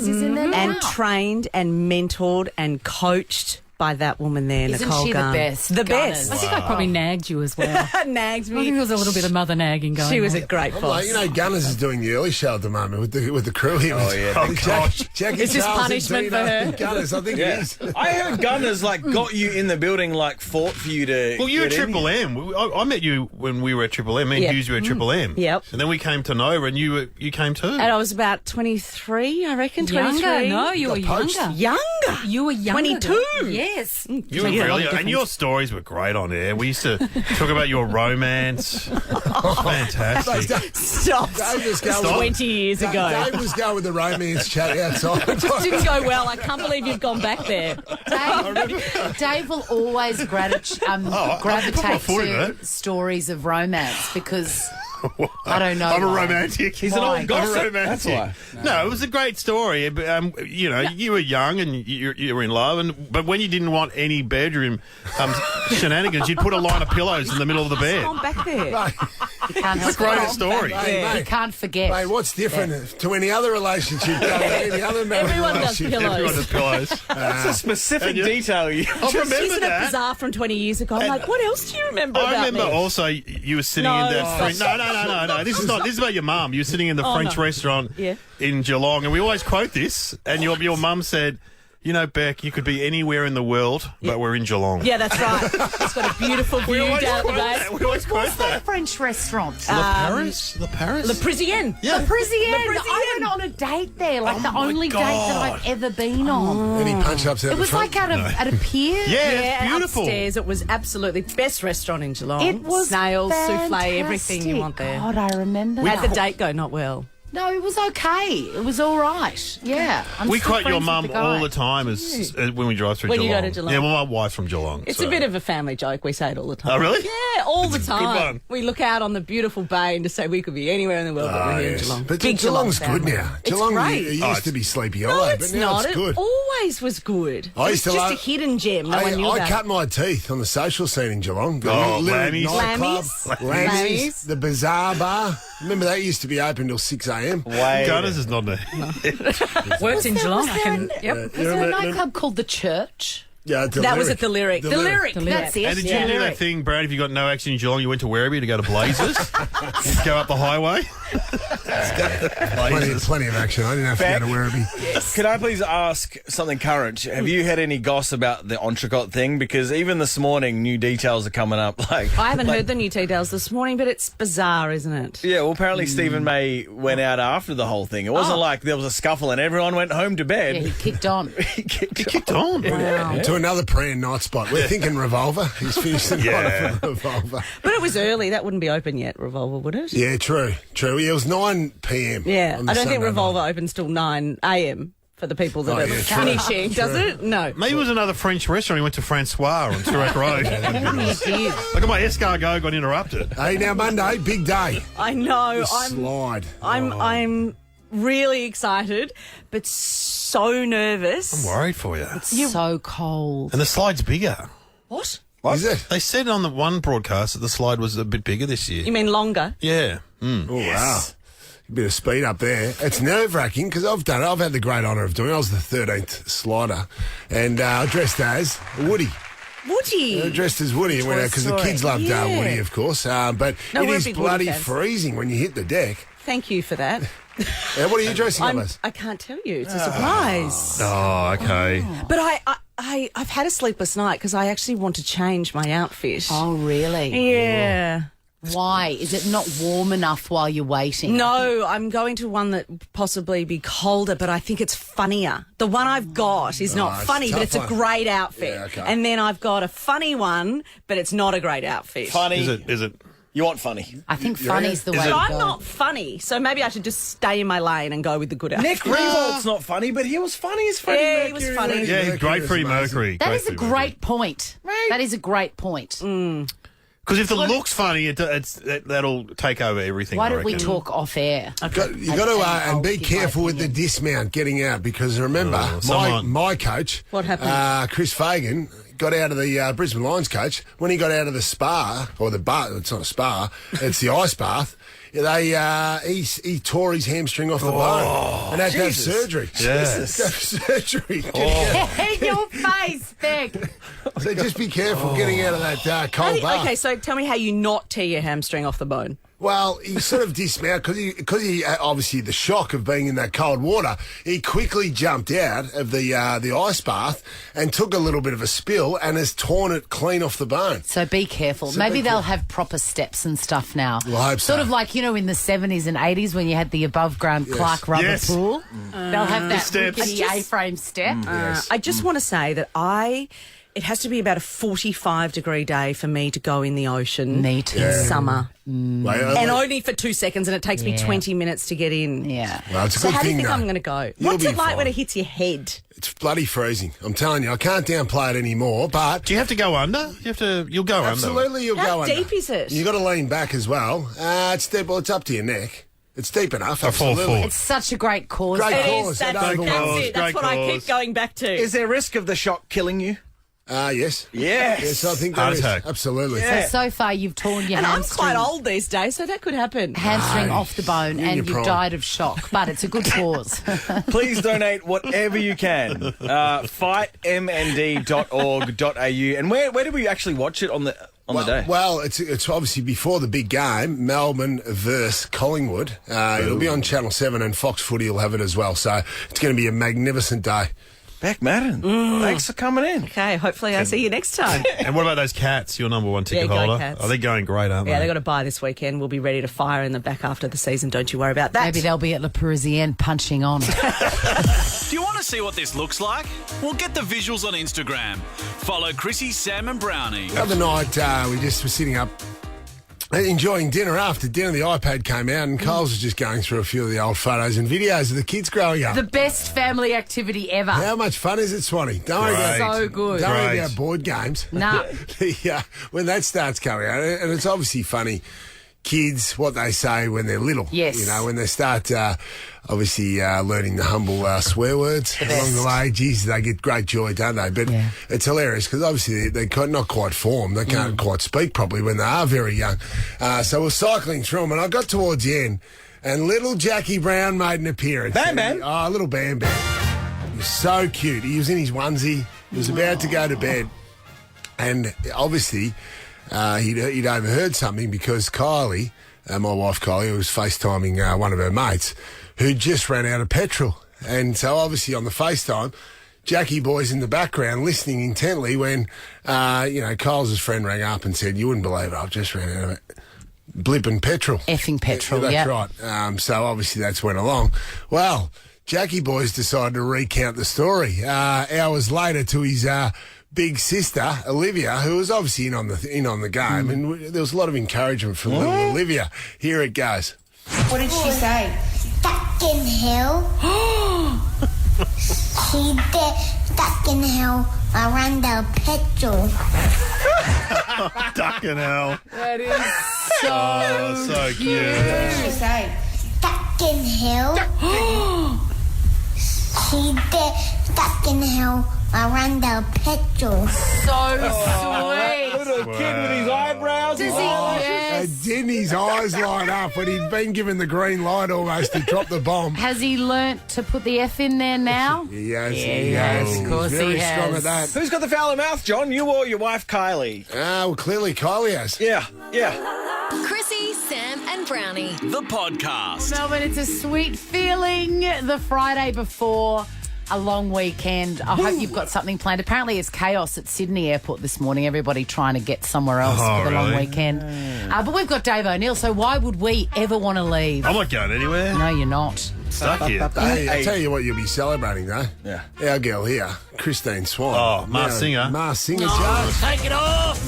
is in there now. And trained and mentored and coached by that woman there, Isn't Nicole she Gunn. the best? The Gunners? best. I think I probably nagged you as well. Nagged I me. think there was a little bit of mother nagging going on. She was a great boss. Gunners is doing the early show at the moment with the crew here. Oh, yeah. Jackie Is this Charles and punishment Tina for her? Gunners, I think it is. I heard Gunners got you in the building, fought for you to. Well, you were get in. Triple M. I met you when we were at Triple M. Me and Hughes were at Triple M. Yep. And then we came to Nova, and you came too. And I was about 23, I reckon. 23. Younger. No, you were younger. Younger. You were younger. 22. Yes. You were brilliant, and your stories were great on air. We used to talk about your romance. Fantastic. Stop. Dave was going 20 years ago. Dave was going with the romance chat outside. It just didn't go well. I can't believe you've gone back there. Dave will always gravitate to stories of romance because I don't know. I'm a why. romantic. He's an old gossip. I'm a romantic. That's why. No, it was a great story. But, you were young and you were in love, but when you didn't want any bedroom shenanigans, you'd put a line of pillows in the middle of the bed. Gone back there. You can't It's the help greatest story. You can't forget. Mate, what's different to any other relationship? Any other married Everyone does relationship? pillows. Everyone does pillows. That's a specific detail. You I remember Isn't it that. bizarre from 20 years ago? I'm like, what else do you remember about I remember me? also you were sitting No. in that French... No. This is about your mum. You were sitting in the French restaurant in Geelong, and we always quote this, and your mum said, you know, Bec, you could be anywhere in the world, but we're in Geelong. Yeah, that's right. It's got a beautiful view down at the base. We always quote What's that that. French restaurant? Le Paris? Le Parisienne. Yeah. Parisienne. Le Parisienne. I went on a date there, the my only date that I've ever been on. Any punch-ups out It the was front? at a pier. Yeah, it's beautiful. Upstairs, it was absolutely best restaurant in Geelong. It was snails, fantastic. souffle, everything you want there. God, I remember How'd that. the date go? Not well. No, it was okay. It was all right. Yeah. I'm We still quote your friends mum with the guy. all the time as when we drive through When Geelong. you go to Geelong. Yeah, well, my wife's from Geelong. It's so. a bit of a family joke. We say it all the time. Oh, really? Yeah, all the It's a good time. one. We look out on the beautiful bay and just say we could be anywhere in the world, but we're here in Geelong. But Big Geelong's Geelong good family. now. It's Geelong great. used to be Sleepy No, Hollow, it's but now not. it's good. It always was good. I It used was to just love- a hidden gem. No one knew I about cut it. my teeth on the social scene in Geelong. The Oh, Lyric Lammy's. nightclub, Lammy's. Lammy's, the Bazaar Bar. Remember that used to be open till 6 a.m. Gunners is not there. Worked in Geelong. I can. Yep. Was there a nightclub called The Church? Yeah, That was at the Lyric. The The Lyric. Lyric. That's it. And did yeah. you do that thing, Brad, if you got no action in Geelong, you went to Werribee to go to Blazers? You'd go up the highway? Plenty of action. I didn't have to go to Werribee. Can I please ask something current? Have you had any goss about the entrecôte thing? Because even this morning, new details are coming up. I haven't heard the new details this morning, but it's bizarre, isn't it? Yeah, well, apparently Stephen May went out after the whole thing. It wasn't like there was a scuffle and everyone went home to bed. Yeah, he kicked on. He Kicked on. Wow. To another praying night spot. We're thinking Revolver. He's finished the night for Revolver. But it was early. That wouldn't be open yet, Revolver, would it? Yeah, true. Yeah, it was 9 p.m. Yeah, on the I don't think Sunday Revolver night. opens till 9 a.m. for the people that Oh, are yeah, true. finishing, does it? No. Maybe it was another French restaurant. He went to Francois on Toorak Road. He did. Look at my escargot got interrupted. Hey, now Monday, big day. I know. The slide. I'm really excited, but so nervous. I'm worried for you. It's so cold. And the slide's bigger. What? Is it? They said on the one broadcast that the slide was a bit bigger this year. You mean longer? Yeah. Oh, wow. A bit of speed up there. It's nerve-wracking because I've done it. I've had the great honour of doing it. I was the 13th slider and I dressed as Woody. Woody. Dressed as Woody because the kids loved Yeah. Woody, of course. But No, it we're is big Woody bloody fans. freezing when you hit the deck. Thank you for that. What are you dressing up as? I can't tell you. It's a surprise. Oh, okay. But I've had a sleepless night because I actually want to change my outfit. Oh, really? Yeah. Why? Is it not warm enough while you're waiting? No, I'm going to one that possibly be colder, but I think it's funnier. The one I've got is not it's funny, but tough it's a one. great outfit. Yeah, okay. And then I've got a funny one, but it's not a great outfit. Funny. Is it? You want funny. I think funny's the way to So go. I'm not funny, so maybe I should just stay in my lane and go with the good outfit. Nick Revolt's not funny, but he was funny as Freddie Yeah, Mercury. he was funny. Yeah, he's great Freddie Mercury. That is a great point. That is a great point. Because if the look's funny, that'll take over everything. Why I don't we reckon. talk off air? You got to and be careful with the dismount getting out because remember my coach, What happened? Chris Fagan, got out of the Brisbane Lions coach when he got out of the spa or the bath. It's not a spa; it's the ice bath. He tore his hamstring off the bone and had to have surgery. Yeah. Surgery. In your face, Beck. So just be careful getting out of that cold bath. Okay, so tell me how you not tear your hamstring off the bone. Well, he sort of dismounted because he obviously the shock of being in that cold water. He quickly jumped out of the ice bath and took a little bit of a spill and has torn it clean off the bone. So be careful. So Maybe be they'll careful. have proper steps and stuff now. Well, I hope sort so. of like, in the 70s and 80s when you had the above-ground Clark rubber Yes. pool. They'll have that steps. rickety A-frame step. I just want to say that it has to be about a 45-degree day for me to go in the ocean. Me too. In summer. And Well, only for 2 seconds, and it takes me 20 minutes to get in. Yeah. it's a So good how do you thing, think though. I'm going to go? You'll What's be it like when fine. it hits your head? It's bloody freezing. I'm telling you, I can't downplay it anymore. But Do you have to go under? You'll go under. absolutely, you'll How go deep under. is it? You got to lean back as well. It's deep. Well, it's up to your neck. It's deep enough. A full Absolutely. It's such a great cause. Great though. cause. That's, Great that's cause. it. That's Great what I keep cause. going back to. Is there risk of the shock killing you? Yes. Yes. Yes, I think there Heart is. attack. Absolutely. So far, you've torn your And I'm hamstring. quite old these days, so that could happen. Hamstring off the bone, in and your you've prime. died of shock. But it's a good cause. Please donate whatever you can. Fightmnd.org.au. And where do we actually watch it on the day? Well, it's obviously before the big game, Melbourne versus Collingwood. It'll be on Channel 7 and Fox Footy will have it as well. So it's going to be a magnificent day. Bec Maddern, thanks for coming in. Okay, hopefully I see you next time. And what about those cats? Your number one ticket Yeah, go holder. Cats. Oh, they're going great, aren't Yeah, they? they got a bye this weekend. We'll be ready to fire in the back after the season. Don't you worry about that. Maybe they'll be at La Parisienne punching on. Do you want to see what this looks like? Well, get the visuals on Instagram. Follow Chrissy, Sam and Brownie. The other night, we just were sitting up enjoying dinner. After dinner, the iPad came out and Coles was just going through a few of the old photos and videos of the kids growing up. The best family activity ever. How much fun is it, Swanee? Don't worry about So good. Don't worry Great. about board games. No. When that starts coming out, and it's obviously funny, kids, what they say when they're little. Yes. When they start, obviously, learning the humble swear words along the way. Geez, they get great joy, don't they? But it's hilarious because obviously they're not quite formed. They can't quite speak properly when they are very young. So we're cycling through them, and I got towards the end, and little Jackie Brown made an appearance. Bam Bam? Oh, little Bam Bam. He was so cute. He was in his onesie. He was about to go to bed. And obviously, he'd overheard something because Kylie, my wife Kylie, was FaceTiming one of her mates who just ran out of petrol. And so obviously on the FaceTime, Jackie boy's in the background listening intently when, Kyle's friend rang up and said, "You wouldn't believe it, I've just ran out of it. Blipping petrol." Effing petrol, That's yeah. right. So obviously that's went along. Well, Jackie boys decided to recount the story hours later to his big sister Olivia, who was obviously in on the game, and there was a lot of encouragement from little Olivia. Here it goes. What did she say? Stuck in hell. She did stuck in hell. I ran the petrol. Duck in hell. That is so, so cute. What did she say? Stuck in hell. She did stuck in hell. I ran the petrol. So sweet. Little kid with his eyebrows. Does he? Yes. And didn't his eyes light up when he'd been given the green light almost to drop the bomb? Has he learnt to put the F in there now? He has. Yeah, he he has. has. Of course He's very he strong has. at that. Who's got the fouler mouth, John? You or your wife, Kylie? Well, clearly Kylie has. Yeah. Chrissy, Sam and Brownie. Brownie. The podcast. Melbourne, it's a sweet feeling the Friday before a long weekend. I hope you've got something planned. Apparently it's chaos at Sydney Airport this morning. Everybody trying to get somewhere else for the long weekend. But we've got Dave O'Neill, so why would we ever want to leave? I'm not going anywhere. No, you're not. Stuck here. Hey, I tell you what you'll be celebrating, though. Yeah. Our girl here, Christine Swan. Oh, Mars Singer. Mars Singer, Charles. Take it off.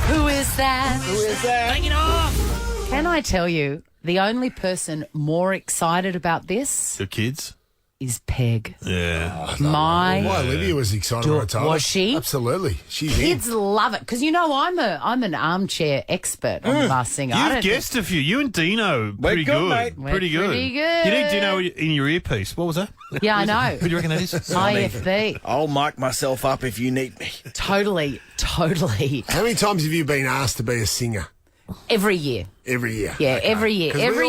Who is that? Who is that? Take it off. Can I tell you, the only person more excited about this Your kids? is Peg. Yeah. My Well, Olivia was excited when I told her. Was she? Absolutely. She's kids in. love it because I'm an armchair expert on the Masked Singer. I You've don't guessed a few. You and Dino, pretty good, good. mate. We're Pretty good. pretty good. You need Dino in your earpiece. What was that? Yeah, I know. Who do you reckon that is? IFB. I'll mic myself up if you need me. Totally. How many times have you been asked to be a singer? Every year. Every year. Yeah, every year. 'Cause Every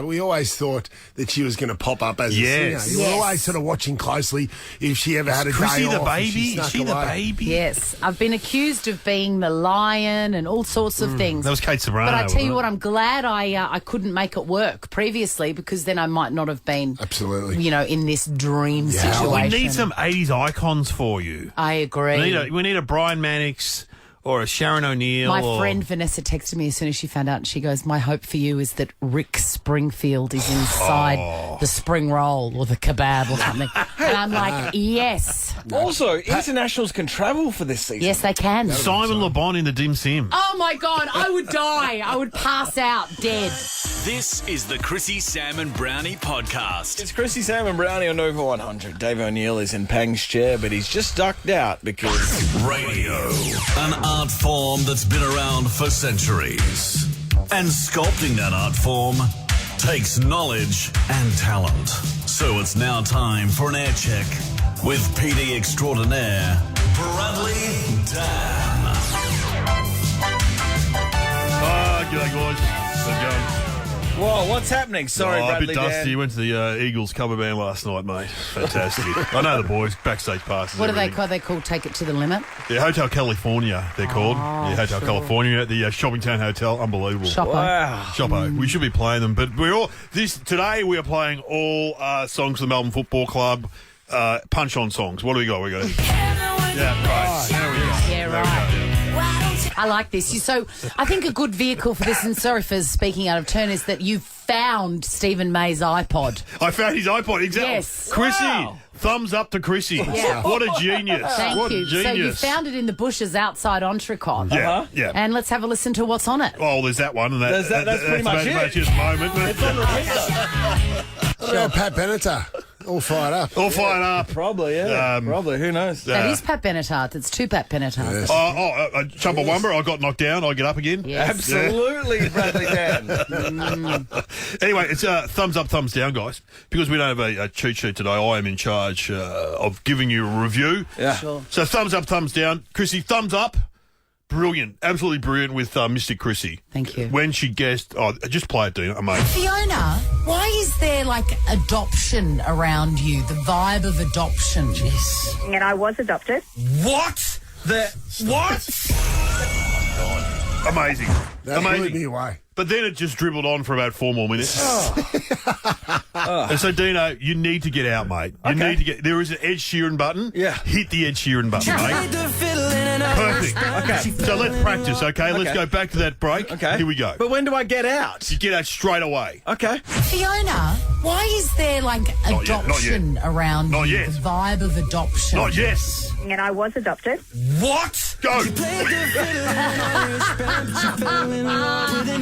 we always thought that she was going to pop up as Yes. a singer. You were always sort of watching closely if she ever had a Chrissy day the off. and baby? she Is snuck she the away. baby? Yes. I've been accused of being the lion and all sorts of things. That was Kate Sobrano. But I tell you wasn't what, it? I'm glad I couldn't make it work previously because then I might not have been, Absolutely. in this dream We situation. need some 80s icons for you. I agree. We need a Brian Mannix or a Sharon O'Neill. My friend Vanessa texted me as soon as she found out, and she goes, "My hope for you is that Rick Springfield is inside the spring roll or the kebab or something." And I'm like, yes. Also, internationals can travel for this season. Yes, they can. Simon Le Bon in the Dim Sim. Oh, my God. I would die. I would pass out dead. This is the Chrissy, Sam and Brownie podcast. It's Chrissy, Sam and Brownie on Nova 100. Dave O'Neill is in Pang's chair, but he's just ducked out because... Radio, an art form that's been around for centuries. And sculpting that art form takes knowledge and talent. So it's now time for an air check with PD extraordinaire, Bradley Dan. G'day, guys. How's it going? Whoa, what's happening? Sorry, a Bradley bit dusty. Dan. Went to the Eagles cover band last night, mate. Fantastic. I know the boys. Backstage passes. What are they everything. called? They called Take It to the Limit? Yeah, Hotel California, they're called. Yeah, Hotel California at the Shoppingtown Hotel. Unbelievable. Shoppo. Wow. Shoppo. We should be playing them, but today we are playing all songs of the Melbourne Football Club, punch-on songs. What do we got? We got yeah, right. There we go. Yeah, There we right. go, yeah. I like this. So I think a good vehicle for this, and sorry for speaking out of turn, is that you've found Stephen May's iPod. I found his iPod. Exactly. Yes. Chrissy. Wow. Thumbs up to Chrissy. Yeah. What a genius. Thank what you. a genius. So you found it in the bushes outside Entrecot. Yeah, yeah. And let's have a listen to what's on it. Oh, there's that one. And That's pretty much it. That's just a moment. It's on repeat, Yeah, Pat Benatar. All fired up. All fired up. Probably, yeah. Probably. Who knows? That is Pat Benatar. It's two Pat Benatars. Yes. Chumbawamba, I got knocked down. I get up again. Yes. Absolutely, Bradley Dan. Anyway, it's thumbs up, thumbs down, guys. Because we don't have a cheat sheet today, I am in charge of giving you a review. Yeah. Sure. So thumbs up, thumbs down. Chrissy, thumbs up. Brilliant. Absolutely brilliant with Mystic Chrissy. Thank you. When she guessed... Oh, just play it, Dina, mate. Fiona, why is there like adoption around you? The vibe of adoption. Yes. And I was adopted. What? What? Amazing. That blew me away. But then it just dribbled on for about 4 more minutes. And so, Dino, you need to get out, mate. You need to get... There is an Ed Sheeran button. Yeah. Hit the Ed Sheeran button, mate. Perfect. Okay. So let's practice, okay? Let's go back to that break. Okay. Here we go. But when do I get out? You get out straight away. Okay. Fiona, why is there like Not yet, adoption around Not you? yet. The vibe of adoption. Not yet. And I was adopted. What? Go.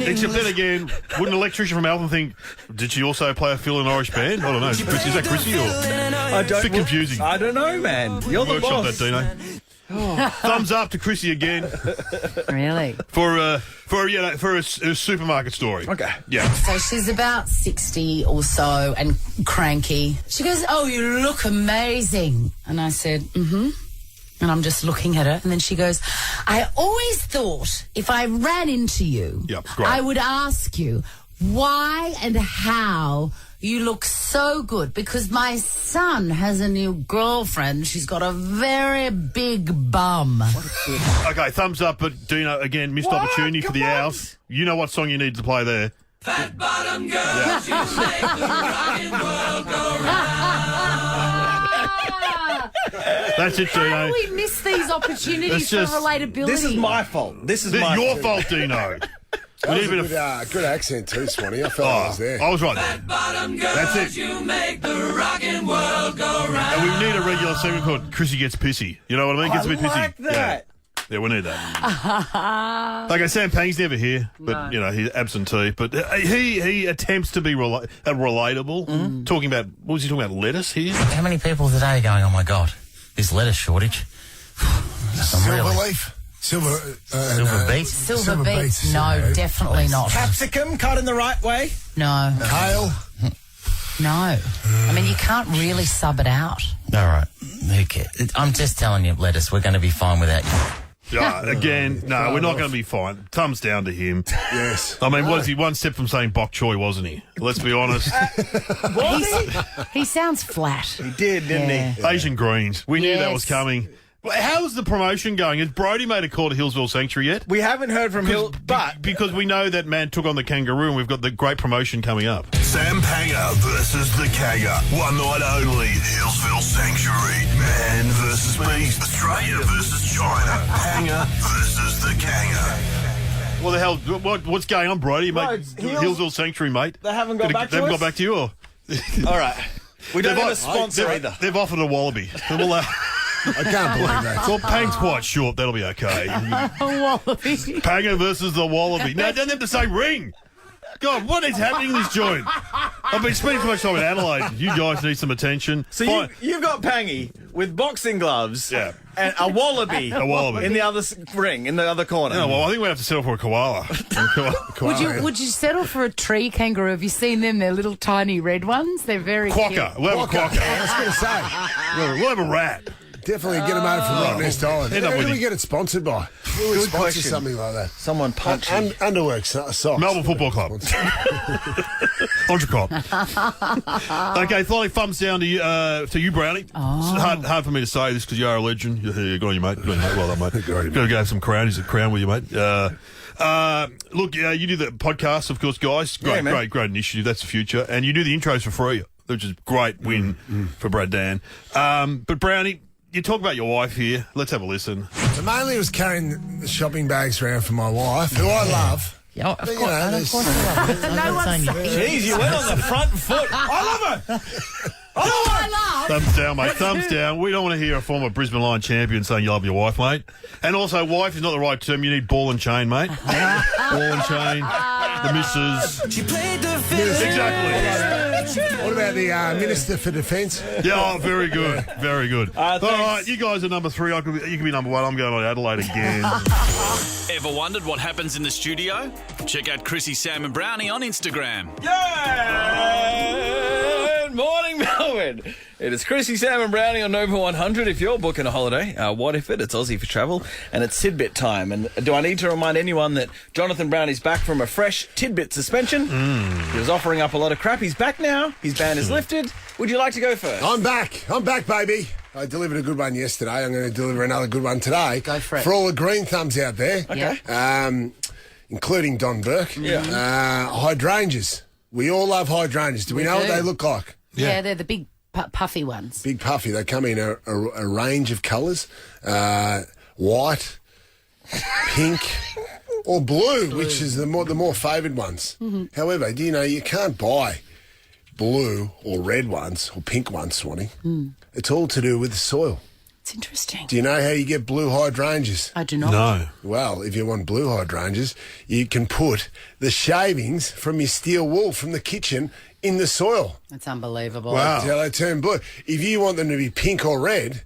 Except then again, wouldn't an electrician from Alton think, did she also play a fill in an Irish band? I don't know. Is that Chrissy or? I don't. It's a bit confusing. I don't know, man. You're the Workshop boss. that, Dino. Thumbs up to Chrissy again Really? for a supermarket story. Okay. Yeah. So she's about 60 or so and cranky. She goes, "Oh, you look amazing." And I said, "Mm-hmm." And I'm just looking at her. And then she goes, "I always thought if I ran into you, Yep, great. I would ask you why and how you look so good, because my son has a new girlfriend. She's got a very big bum." Okay, thumbs up, but Dino, again, missed opportunity for the hours. You know what song you need to play there. Fat bottom girls, you make the rockin' world go round. That's it, Dino. How do we miss these opportunities for relatability? This is my fault. This is your fault, Dino. That was a good accent too, Swanee. I felt I was there. I was right there. Fat bottom girls, That's it. you make the rockin' world go round. And we need a regular segment called Chrissy Gets Pissy. You know what I mean? Gets a bit pissy. like that. Yeah, we need that. Like Sam Pang's never here, but you know he's absentee. But he attempts to be relatable. Talking about what was he talking about? Lettuce here. How many people today are going, oh my God, this lettuce shortage? Silver leaf. Silver beet? Silver beet? No, definitely not. Capsicum cut in the right way? No. Kale. No. I mean, you can't really sub it out. All right, who cares? I'm just telling you, lettuce, we're going to be fine without you. Again, no, we're not going to be fine. Thumbs down to him. Yes. I mean, was he one step from saying bok choy, wasn't he? Let's be honest. He sounds flat. He did, didn't he? Asian greens. We knew that was Yes. coming. How's the promotion going? Has Brodie made a call to Hillsville Sanctuary yet? We haven't heard from Hill, but because we know that man took on the kangaroo and we've got the great promotion coming up. Sam Panger versus the Kanga. One night only. Hillsville Sanctuary. Man versus beast. Australia versus China. Panger versus the Kanga. What the hell? What's going on, Brodie? No, Mate, it's Hillsville Sanctuary, mate. They haven't got back to They haven't us? got back to you, or? All right. We don't have a sponsor either. They've offered a wallaby. I can't believe that. Well, Pang's quite short. That'll be okay. Wallaby. Panger versus the wallaby. No, it doesn't have the same ring. God, what is happening in this joint? I've been spending too much time in Adelaide. You guys need some attention. So you've got Pangy with boxing gloves and a wallaby, in the other ring, in the other corner. Yeah, well, I think we have to settle for a koala. Would you settle for a tree kangaroo? Have you seen them? They're little tiny red ones. They're very Quokka. cute. We'll have a quokka. I was going to say. We'll have a rat. Definitely get them over from Rottnest Island. End up Who with do we you. get it sponsored by? Who would Good sponsor question. something like that? Someone punched you. Underwork socks. Melbourne Football Club. Entrecot. Okay, finally, thumbs down to you, Brownie. Oh. It's hard for me to say this because you are a legend. Good on you, mate. Good on you, mate. Well done, mate. Got to go have some crownies at Crown with you, mate. Look, you do the podcast, of course, guys. Great initiative. That's the future. And you do the intros for free, which is a great win for Brad Dan. But Brownie, you talk about your wife here. Let's have a listen. So mainly it was carrying the shopping bags around for my wife, who I love. Yeah, of But, course I love it. I'm not saying you- Jeez, you went on the front foot. I love her. Thumbs down, mate. Thumbs down. We don't want to hear a former Brisbane Lion champion saying you love your wife, mate. And also, wife is not the right term. You need ball and chain, mate. Ball and chain. The missus. She played the fiddle. Exactly. What about the Minister for Defence? Yeah, very good. Very good. All right, you guys are number 3. You can be number 1. I'm going on Adelaide again. Ever wondered what happens in the studio? Check out Chrissy, Sam and Brownie on Instagram. Good morning, Melbourne. It is Chrissy, Sam and Brownie on Nova 100. If you're booking a holiday, what if it's Aussie for travel, and it's tidbit time. And do I need to remind anyone that Jonathan Brownie's back from a fresh tidbit suspension? He was offering up a lot of crap. He's back now. His ban is lifted. Would you like to go first? I'm back, baby. I delivered a good one yesterday. I'm going to deliver another good one today. Go for it. For all the green thumbs out there. Okay. Including Don Burke. Yeah. Hydrangeas. We all love hydrangeas. Do we know what do. they look like? Yeah, they're the big puffy ones. Big puffy. They come in a range of colours. White, pink, or blue, which is the more favoured ones. However, do you know you can't buy blue or red ones or pink ones, Swanee. It's all to do with the soil. It's interesting. Do you know how you get blue hydrangeas? I do not. No. Well, if you want blue hydrangeas, you can put the shavings from your steel wool from the kitchen in the soil. That's unbelievable. That's how they turn blue. If you want them to be pink or red,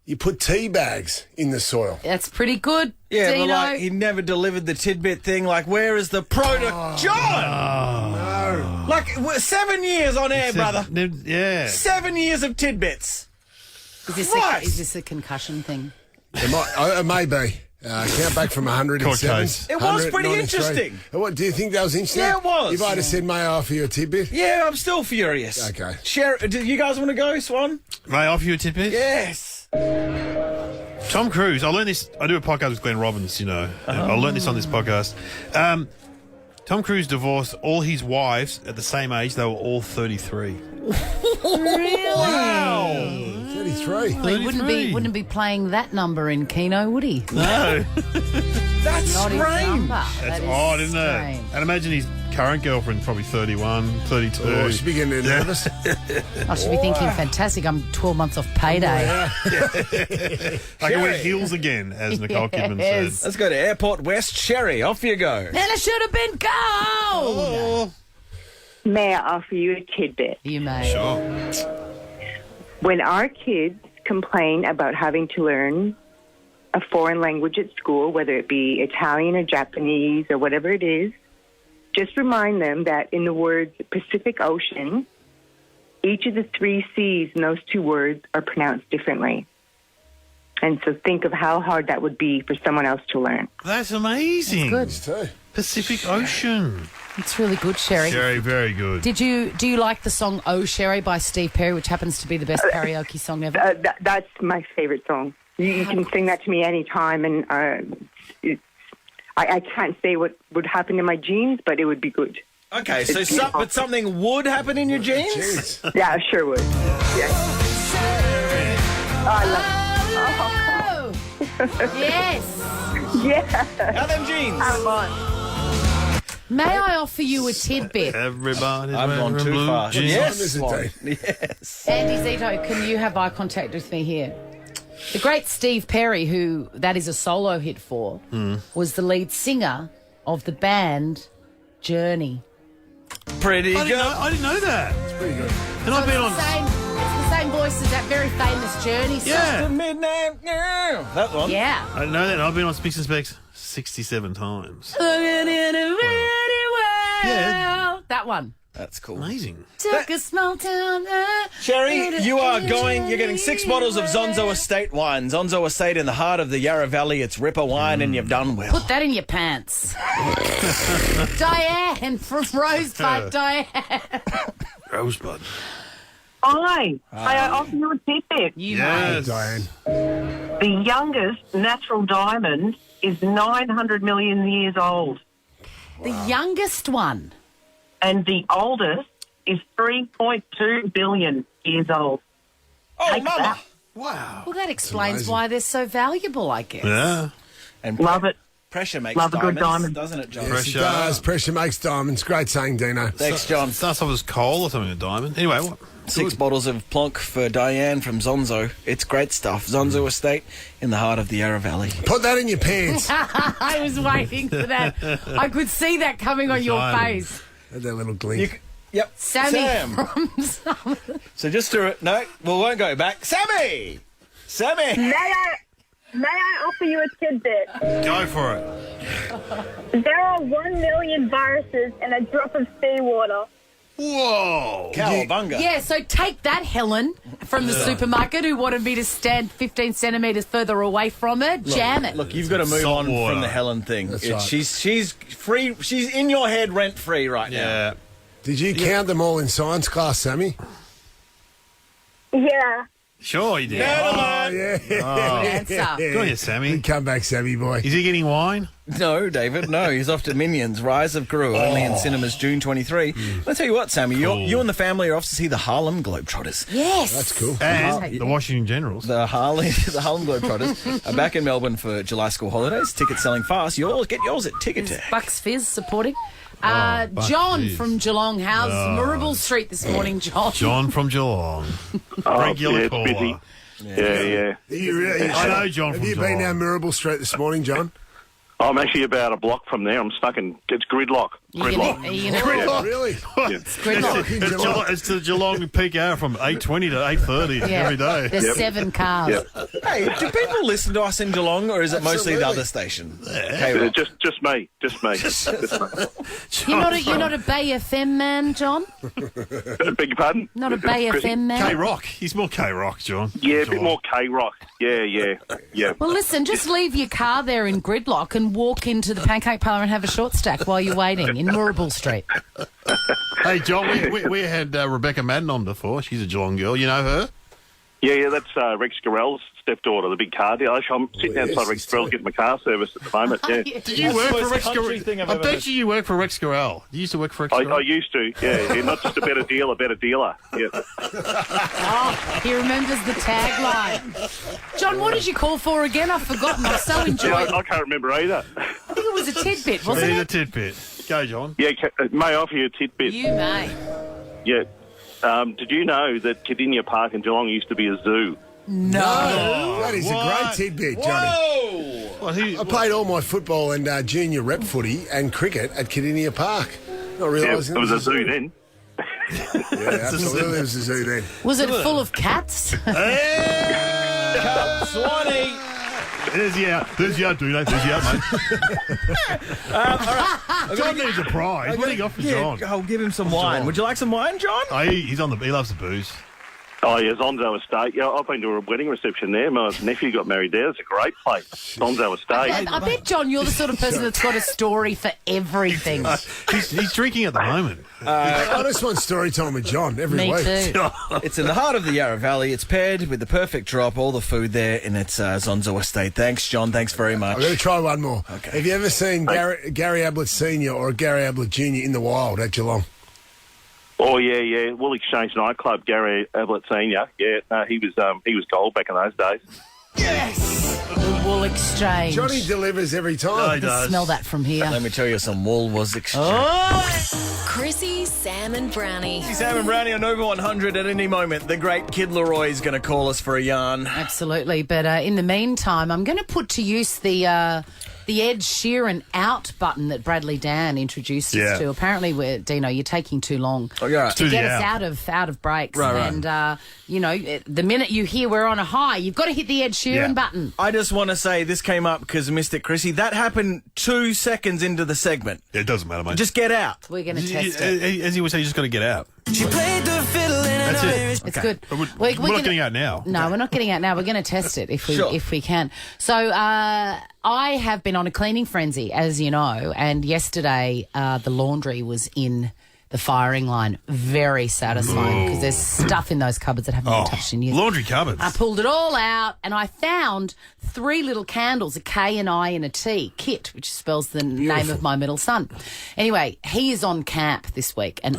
you put tea bags in the soil. That's pretty good, Yeah, Dino. but like, he never delivered the tidbit thing. Like, where is the product? John! No. Like, we're 7 years on air, brother. Yeah. 7 years of tidbits. Is this a concussion thing? It may be. Count back from 107. Court case. It was pretty interesting. What, do you think that was interesting? Yeah, it was. You might have said, may I offer you a tidbit? Yeah, I'm still furious. Okay. Do you guys want to go, Swan? May I offer you a tidbit? Yes. Tom Cruise. I learned this. I do a podcast with Glenn Robbins, you know. I learned this on this podcast. Tom Cruise divorced all his wives at the same age. They were all 33. Really? Wow. 33. Well, he wouldn't be playing that number in Keno, would he? No. That's Not his strange. number. That's That is odd, isn't strange. it? And imagine his current girlfriend's probably 31, 32. Oh, she'd be getting nervous. I should be thinking, fantastic, I'm 12 months off payday. I can wear heels again, as Nicole Kidman Yes. said. Let's go to Airport West. Sherry, off you go. And I should have been cold. May I offer you a tidbit? You may. Sure. When our kids complain about having to learn a foreign language at school, whether it be Italian or Japanese or whatever it is, just remind them that in the words Pacific Ocean, each of the 3 C's in those 2 words are pronounced differently. And so think of how hard that would be for someone else to learn. That's amazing. That's good. Pacific Ocean. It's really good, Sherry. Sherry, very good. Do you like the song "Oh Sherry" by Steve Perry, which happens to be the best karaoke song ever? That's my favorite song. You can sing that to me anytime, and I can't say what would happen in my jeans, but it would be good. Okay, so but something would happen in your jeans? Yeah, it sure would. Yeah. I love Yes. Yeah. How them jeans? Come on. May I offer you a tidbit? Everybody's I've gone wearing too blue far. jeans. Yes, yes. Andy Zito, can you have eye contact with me here? The great Steve Perry, who that is a solo hit for, was the lead singer of the band Journey. Pretty good. I didn't know that. It's pretty good. And I've been on... It's the same voice as that very famous Journey song. Yeah. Midnight girl. That one. Yeah. I didn't know that. I've been on Speaks and Specs 67 times. Looking in a pretty world. Yeah. That one. That's cool. Amazing. Took a small town. Sherry, you're getting 6 bottles of Zonzo Estate wine. Zonzo Estate in the heart of the Yarra Valley. It's Ripper wine, and you've done well. Put that in your pants. Diane from Rosebud. Diane. Rosebud. Hi. I offer you a tidbit. Yes. Diane. The youngest natural diamond is 900 million years old. The youngest one. And the oldest is 3.2 billion years old. Oh, Take mama. that. Wow. Well, that explains why they're so valuable, I guess. Yeah. And Love it. pressure makes Love a good diamonds, diamond. doesn't it, John? Yes, it does. Pressure makes diamonds. Great saying, Dino. Thanks, John. Starts off as coal or something, a diamond. Anyway, what? 6 bottles of Plonk for Diane from Zonzo. It's great stuff. Zonzo Estate in the heart of the Yarra Valley. Put that in your pants. I was waiting for that. I could see that coming on your Diamonds. face. Had that little glint. Yep. Sammy Sam. from Sam. So just to... No, we won't go back. Sammy! Sammy! May I offer you a tidbit? Go for it. There are 1 million viruses in a drop of seawater. Whoa. Cowabunga. Yeah, so take that, Helen, from the supermarket who wanted me to stand 15 centimetres further away from her. Jam it. Look, you've got to move Salt on water. from the Helen thing. That's right. She's free. She's in your head rent free right now. Yeah. Did you count them all in science class, Sammy? Yeah. Sure, you did. Oh, yeah. Good answer. Good on you, Sammy. Come back, Sammy boy. Is he getting wine? No, David, no. He's off to Minions, Rise of Gru, only in cinemas June 23. I'll tell you what, Sammy, you and the family are off to see the Harlem Globetrotters. Yes. That's cool. And the Washington Generals. The Harlem Globetrotters are back in Melbourne for July school holidays. Tickets selling fast. Get yours at Ticketek. Bucks Fizz supporting. Bucks John Fizz. from Geelong. How's Maribel Street this morning, John? John from Geelong. Oh, Regular it's caller. busy. Yeah. Are you really? I know John Have from you been Geelong. down Mirabel Street this morning, John? I'm actually about a block from there. I'm stuck in... It's gridlock. Gridlock. Gridlock, really? Gridlock. It's the Geelong peak hour from 8:20 to 8:30 every day. There's 7 cars. Hey, do people listen to us in Geelong, or is it mostly the other station? Okay, Just me. Just me. You're not a Bay FM man, John? Beg your pardon? Not a Bay FM man? K-Rock. He's more K-Rock, John. Yeah, a bit more K-Rock. Yeah. Well, listen, just leave your car there in Gridlock and walk into the pancake parlour and have a short stack while you're waiting in Maribel Street. Hey, John, we had Rebecca Maddern on before. She's a Geelong girl. You know her? Yeah, that's Rex Garell's stepdaughter, the big car dealer. I'm sitting outside Rex Garell's getting my car service at the moment. Yeah. Did you work for Rex Garell? I bet you work for Rex Garell. You used to work for Rex Garell? I used to, yeah. Not just a better deal, a better dealer. Yeah. Oh, he remembers the tagline. John, what did you call for again? I've forgotten. I so enjoyed it. I can't remember either. I think it was a tidbit, wasn't it? A tidbit. Go, John. Yeah, may I offer you a tidbit? You may. Yeah. Did you know that Cardinia Park in Geelong used to be a zoo? No. That is a great tidbit, Johnny. I played all my football and junior rep footy and cricket at Cardinia Park. Not realising it was a zoo then. Yeah, absolutely, it was a zoo then. Was it full of cats? Swanee. There's the out, Dudo. There's the out, mate. All right. John needs a prize. What do you got for John? I'll give him some wine. Would you like some wine, John? Oh, he loves the booze. Oh, yeah, Zonzo Estate. Yeah, I've been to a wedding reception there. My nephew got married there. It's a great place. Zonzo Estate. I bet, John, you're the sort of person that's got a story for everything. He's drinking at the moment. I just want story time with John every Me week. too. It's in the heart of the Yarra Valley. It's paired with the perfect drop, all the food there, and it's Zonzo Estate. Thanks, John. Thanks very much. I'm going to try one more. Okay. Have you ever seen Gary Ablett Sr. or Gary Ablett Jr. in the wild at Geelong? Oh, yeah. Wool Exchange nightclub, Gary Ablett Senior. Yeah, he was gold back in those days. Yes! The Wool Exchange. Johnny delivers every time. Oh, he I can does. smell that from here. Let me tell you, some wool was exchanged. Oh! Chrissy, Sam and Brownie. Sam and Brownie on Over 100 at any moment. The great Kid LAROI is going to call us for a yarn. Absolutely. But in the meantime, I'm going to put to use the Ed Sheeran out button that Bradley Dan introduced us to. Apparently, Dino, you're taking too long you're right. to get us out of breaks. Right. And, the minute you hear we're on a high, you've got to hit the Ed Sheeran button. I just want to say this came up because Mr. Chrissy, that happened 2 seconds into the segment. It doesn't matter, mate. Just get out. We're going to test it. As he would say, you just got to get out. She played the fiddle in That's it. It's good. But we're not getting out now. No, we're not getting out now. We're going to test it if we can. So I have been on a cleaning frenzy, as you know, and yesterday the laundry was in the firing line. Very satisfying because there's stuff in those cupboards that haven't been touched in years. Laundry cupboards. I pulled it all out and I found 3 little candles, a K, an I and a T, Kit, which spells the name of my middle son. Anyway, he is on camp this week and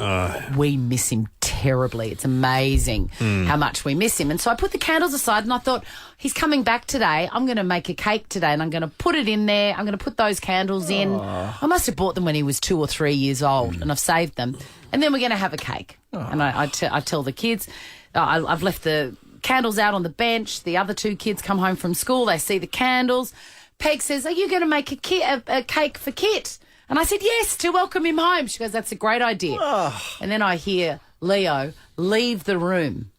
we miss him terribly. It's amazing how much we miss him. And so I put the candles aside and I thought, he's coming back today. I'm going to make a cake today and I'm going to put it in there. I'm going to put those candles in. I must have bought them when he was 2 or 3 years old and I've saved them. And then we're going to have a cake. And I tell the kids, I've left the candles out on the bench. The other 2 kids come home from school. They see the candles. Peg says, are you going to make a cake for Kit? And I said, yes, to welcome him home. She goes, that's a great idea. And then I hear Leo leave the room.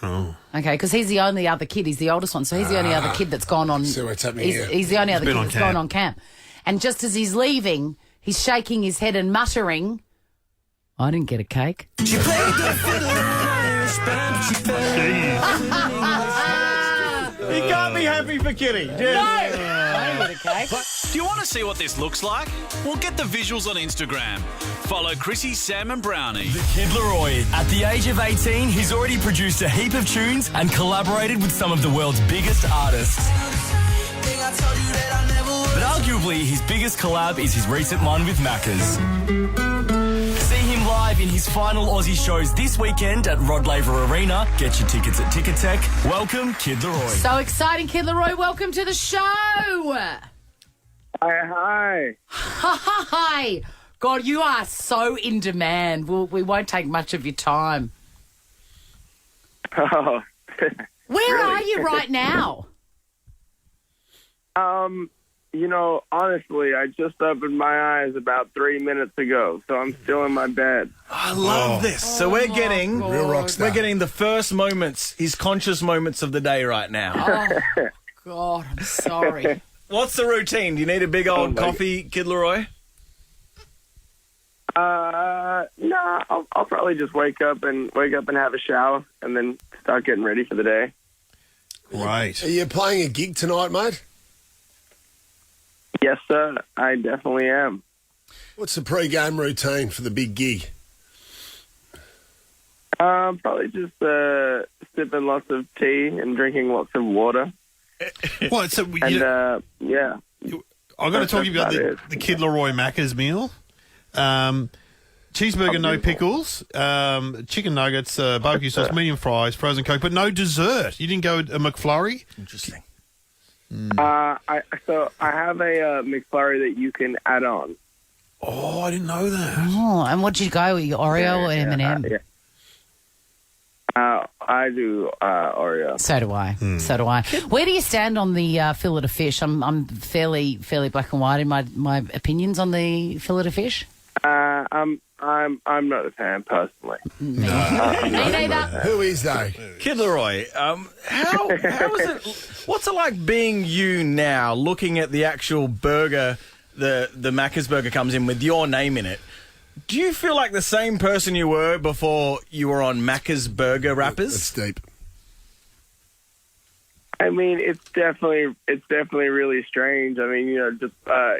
Oh. Okay, because he's the only other kid. He's the oldest one, so he's the only other kid that's gone on. So what's happening here? He's the only other kid that's gone on camp. And just as he's leaving, he's shaking his head and muttering, I didn't get a cake. She played the fiddle in an Irish band. She He can't be happy for Kitty. No! I didn't get a cake. Do you want to see what this looks like? Well, get the visuals on Instagram. Follow Chrissy, Sam and Brownie. The Kid LAROI. At the age of 18, he's already produced a heap of tunes and collaborated with some of the world's biggest artists. But arguably, his biggest collab is his recent one with Maccas. See him live in his final Aussie shows this weekend at Rod Laver Arena. Get your tickets at Ticketek. Welcome, Kid LAROI. So exciting, Kid LAROI. Welcome to the show. Hi. Hi. God, you are so in demand. We won't take much of your time. Oh. Where are you right now? Honestly, I just opened my eyes about 3 minutes ago, so I'm still in my bed. I love this. So we're getting real rock star. We're getting the first moments, his conscious moments of the day right now. Oh, God, I'm sorry. What's the routine? Do you need a big old coffee, Kid LAROI? No, I'll probably just wake up and have a shower and then start getting ready for the day. Right. Are you playing a gig tonight, mate? Yes, sir. I definitely am. What's the pre-game routine for the big gig? Probably just sipping lots of tea and drinking lots of water. What? So yeah. I've got to talk to you about the Kid LAROI Maccas meal. Cheeseburger, no pickles, chicken nuggets, barbecue sauce, medium fries, frozen Coke, but no dessert. You didn't go a McFlurry? Interesting. I have a McFlurry that you can add on. Oh, I didn't know that. Oh, and what'd you go with, your Oreo or M&M? I do Oreo. So do I. So do I. Where do you stand on the fillet of fish? I'm fairly black and white in my opinions on the fillet of fish. I'm not a fan personally. Me neither. Who is though? Kid LAROI, how is it? What's it like being you now, looking at the actual burger, the Maccas burger comes in with your name in it? Do you feel like the same person you were before you were on Maccas burger wrappers? That's deep. I mean, it's definitely really strange. I mean, just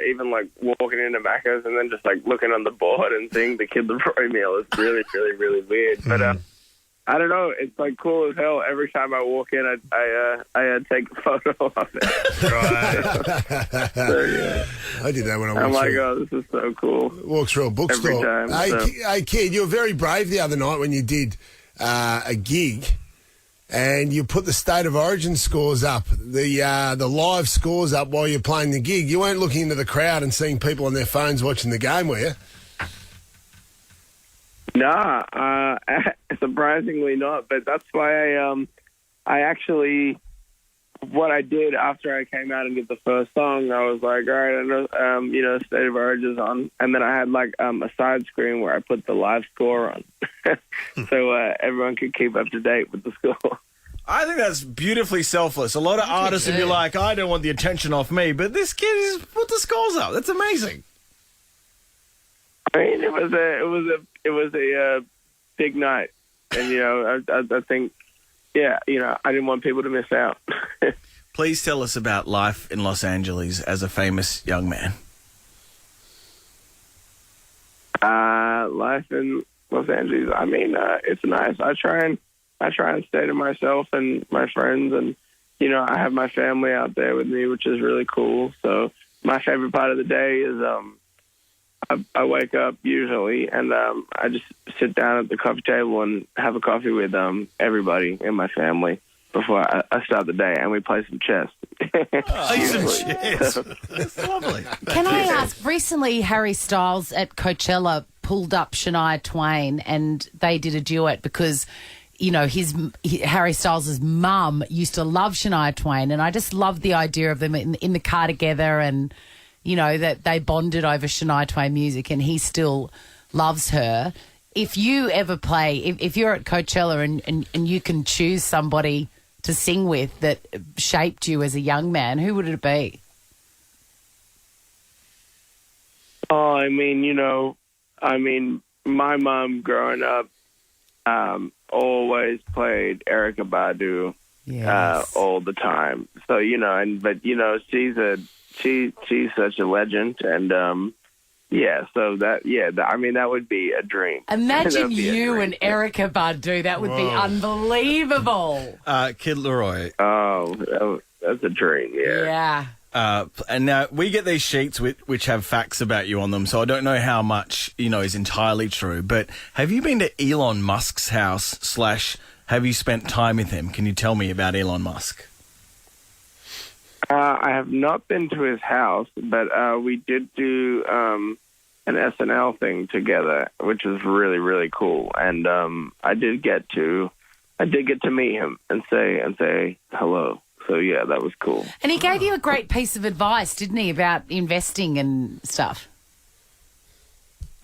even like walking into Maccas and then just like looking on the board and seeing the Kid LAROI meal is really, really, really weird. But I don't know. It's like cool as hell. Every time I walk in, I take a photo of it. Right. So, yeah. I did that when I walked I'm like, through. oh, this is so cool. Walks through a bookstore. Every time. Hey, Kid, you were very brave the other night when you did a gig. And you put the State of Origin scores up, the live scores up while you're playing the gig. You weren't looking into the crowd and seeing people on their phones watching the game, were you? Nah, surprisingly not. But that's why I actually, what I did after I came out and did the first song, I was like, all right, I know, State of Origin's on, and then I had like a side screen where I put the live score on, so everyone could keep up to date with the score. I think that's beautifully selfless. A lot of artists would be like, I don't want the attention off me, but this kid has put the scores up. That's amazing. I mean, it was a big night, and I think, I didn't want people to miss out. Please tell us about life in Los Angeles as a famous young man. Life in Los Angeles. I mean, it's nice. I try and stay to myself and my friends, and I have my family out there with me, which is really cool. So my favorite part of the day is I wake up usually, and I just sit down at the coffee table and have a coffee with everybody in my family before I start the day, and we play some chess. Some chess. That's lovely. Can I ask, recently Harry Styles at Coachella pulled up Shania Twain and they did a duet because, Harry Styles' mum used to love Shania Twain, and I just loved the idea of them in the car together, and, that they bonded over Shania Twain music, and he still loves her. If you ever play, if you're at Coachella and you can choose somebody to sing with that shaped you as a young man, who would it be? Oh, I mean, my mom growing up always played Erykah Badu all the time. So, she's such a legend, and that would be a dream. Imagine you and Erykah Badu. That would be unbelievable. Kid LAROI. Oh, that's a dream, Yeah. And now we get these sheets which have facts about you on them, so I don't know how much, is entirely true. But have you been to Elon Musk's house / have you spent time with him? Can you tell me about Elon Musk? I have not been to his house, but we did do an SNL thing together, which was really, really cool. And I did get to meet him and say hello. So yeah, that was cool. And he gave you a great piece of advice, didn't he, about investing and stuff?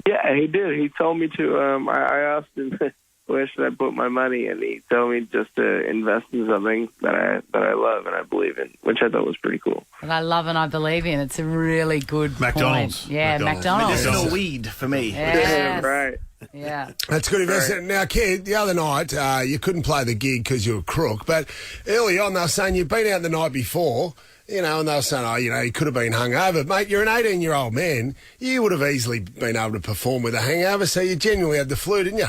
Yeah, he did. He told me to. I asked him where should I put my money, and he told me just to invest in something that I love and I believe in, which I thought was pretty cool. And I love and I believe in. It's a really good McDonald's. point. Yeah, McDonald's. Medicinal weed for me. Yes. Right. Yeah. That's good investment. Now, Kid, the other night, you couldn't play the gig because you were crook, but early on they were saying you'd been out the night before, and they were saying, you could have been hungover. Mate, you're an 18-year-old man. You would have easily been able to perform with a hangover, so you genuinely had the flu, didn't you?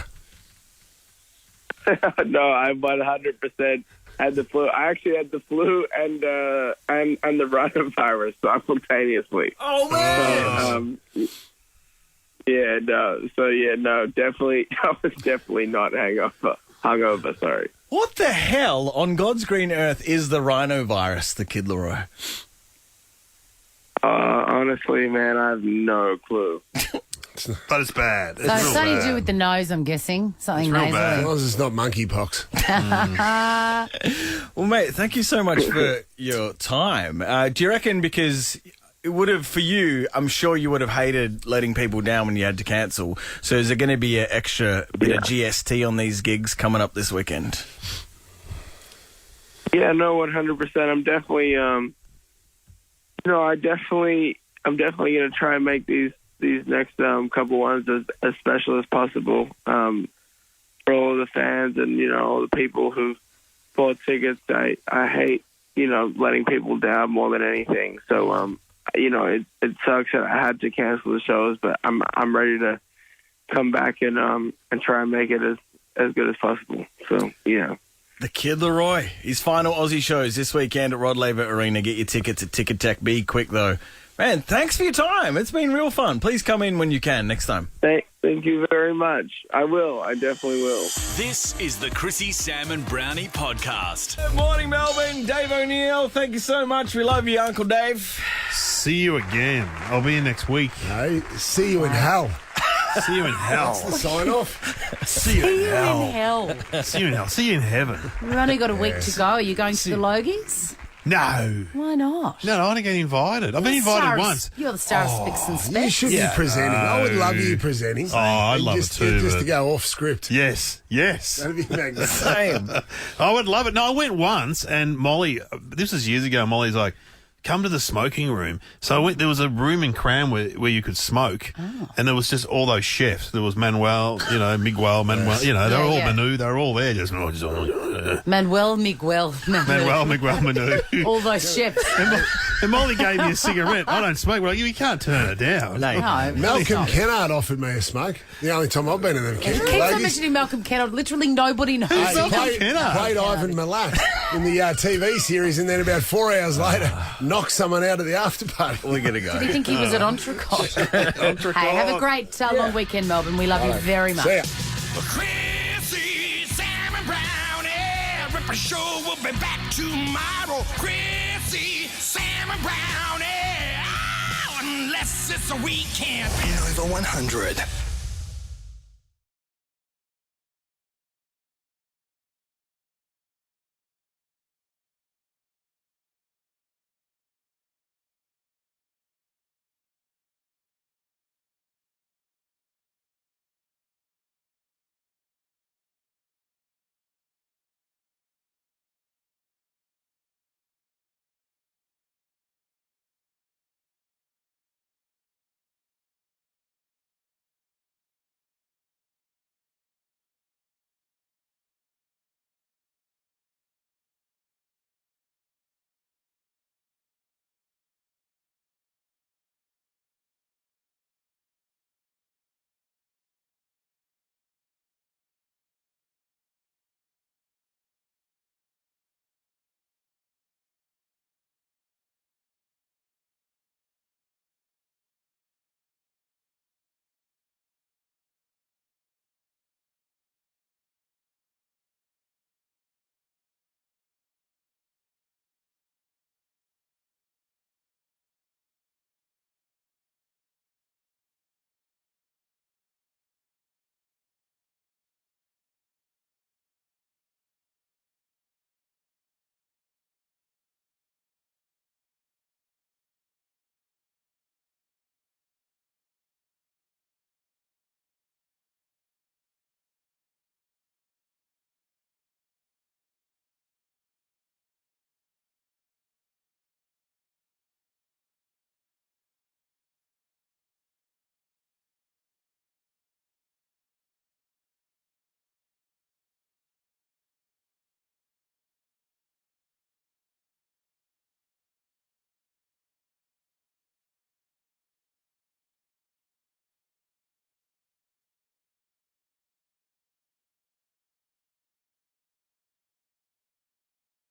No, I 100% had the flu. I actually had the flu and the rhinovirus simultaneously. Oh man! Definitely. I was definitely not hungover. Sorry. What the hell on God's green earth is the rhinovirus, the Kid LAROI? Honestly, man, I have no clue. But it's bad. So it's something to do with the nose, I'm guessing. Something As nasally. long as it's not monkeypox. Well, mate, thank you so much for your time. Do you reckon because it would have, for you, I'm sure you would have hated letting people down when you had to cancel. So is there going to be an extra bit of GST on these gigs coming up this weekend? Yeah, no, 100%. I'm definitely, I'm definitely going to try and make these next couple ones as special as possible for all of the fans and, all the people who've bought tickets. I hate, letting people down more than anything. So, it sucks that I had to cancel the shows, but I'm ready to come back and try and make it as good as possible. So, yeah. The Kid LAROI, his final Aussie shows this weekend at Rod Laver Arena. Get your tickets at Ticket Tech. Be quick, though. Man, thanks for your time. It's been real fun. Please come in when you can next time. Thank you very much. I will. I definitely will. This is the Chrissy, Sam and Brownie podcast. Good morning, Melbourne. Dave O'Neill, thank you so much. We love you, Uncle Dave. See you again. I'll be here next week. Hey, see you in hell. See you in hell. That's the sign off. See you in hell. See you in hell. See you in heaven. We've only got a week to go. Are you going to the Logies? No. Why not? No, I want to get invited. I've been invited once. You're the star of Spicks and Specks. You should be presenting. I would love you presenting. Oh, I'd love it too. Just to go off script. Yes. That'd be magnificent. I would love it. No, I went once and Molly, this was years ago, Molly's like, come to the smoking room. So I went, there was a room in Cram where you could smoke, and there was just all those chefs. There was Miguel, they're all Manu, they're all there. Miguel, Manu. All those chefs. And Molly gave me a cigarette. I don't smoke. We're like, you can't turn it down. No. Malcolm Kennard offered me a smoke. The only time I've been in them. Keeps on mentioning Malcolm Kennard. Literally nobody knows. He played Ivan Milat in the TV series, and then about 4 hours later, knocked someone out of the after party. We're going to go. Did he think he was at Entrecote? Hey, have a great long weekend, Melbourne. We love you very much. See ya. Chrissy, Sam and Brownie. Ripper Show will be back tomorrow. Chrissy, Sam and Brownie. Oh, unless it's a weekend. Over 100.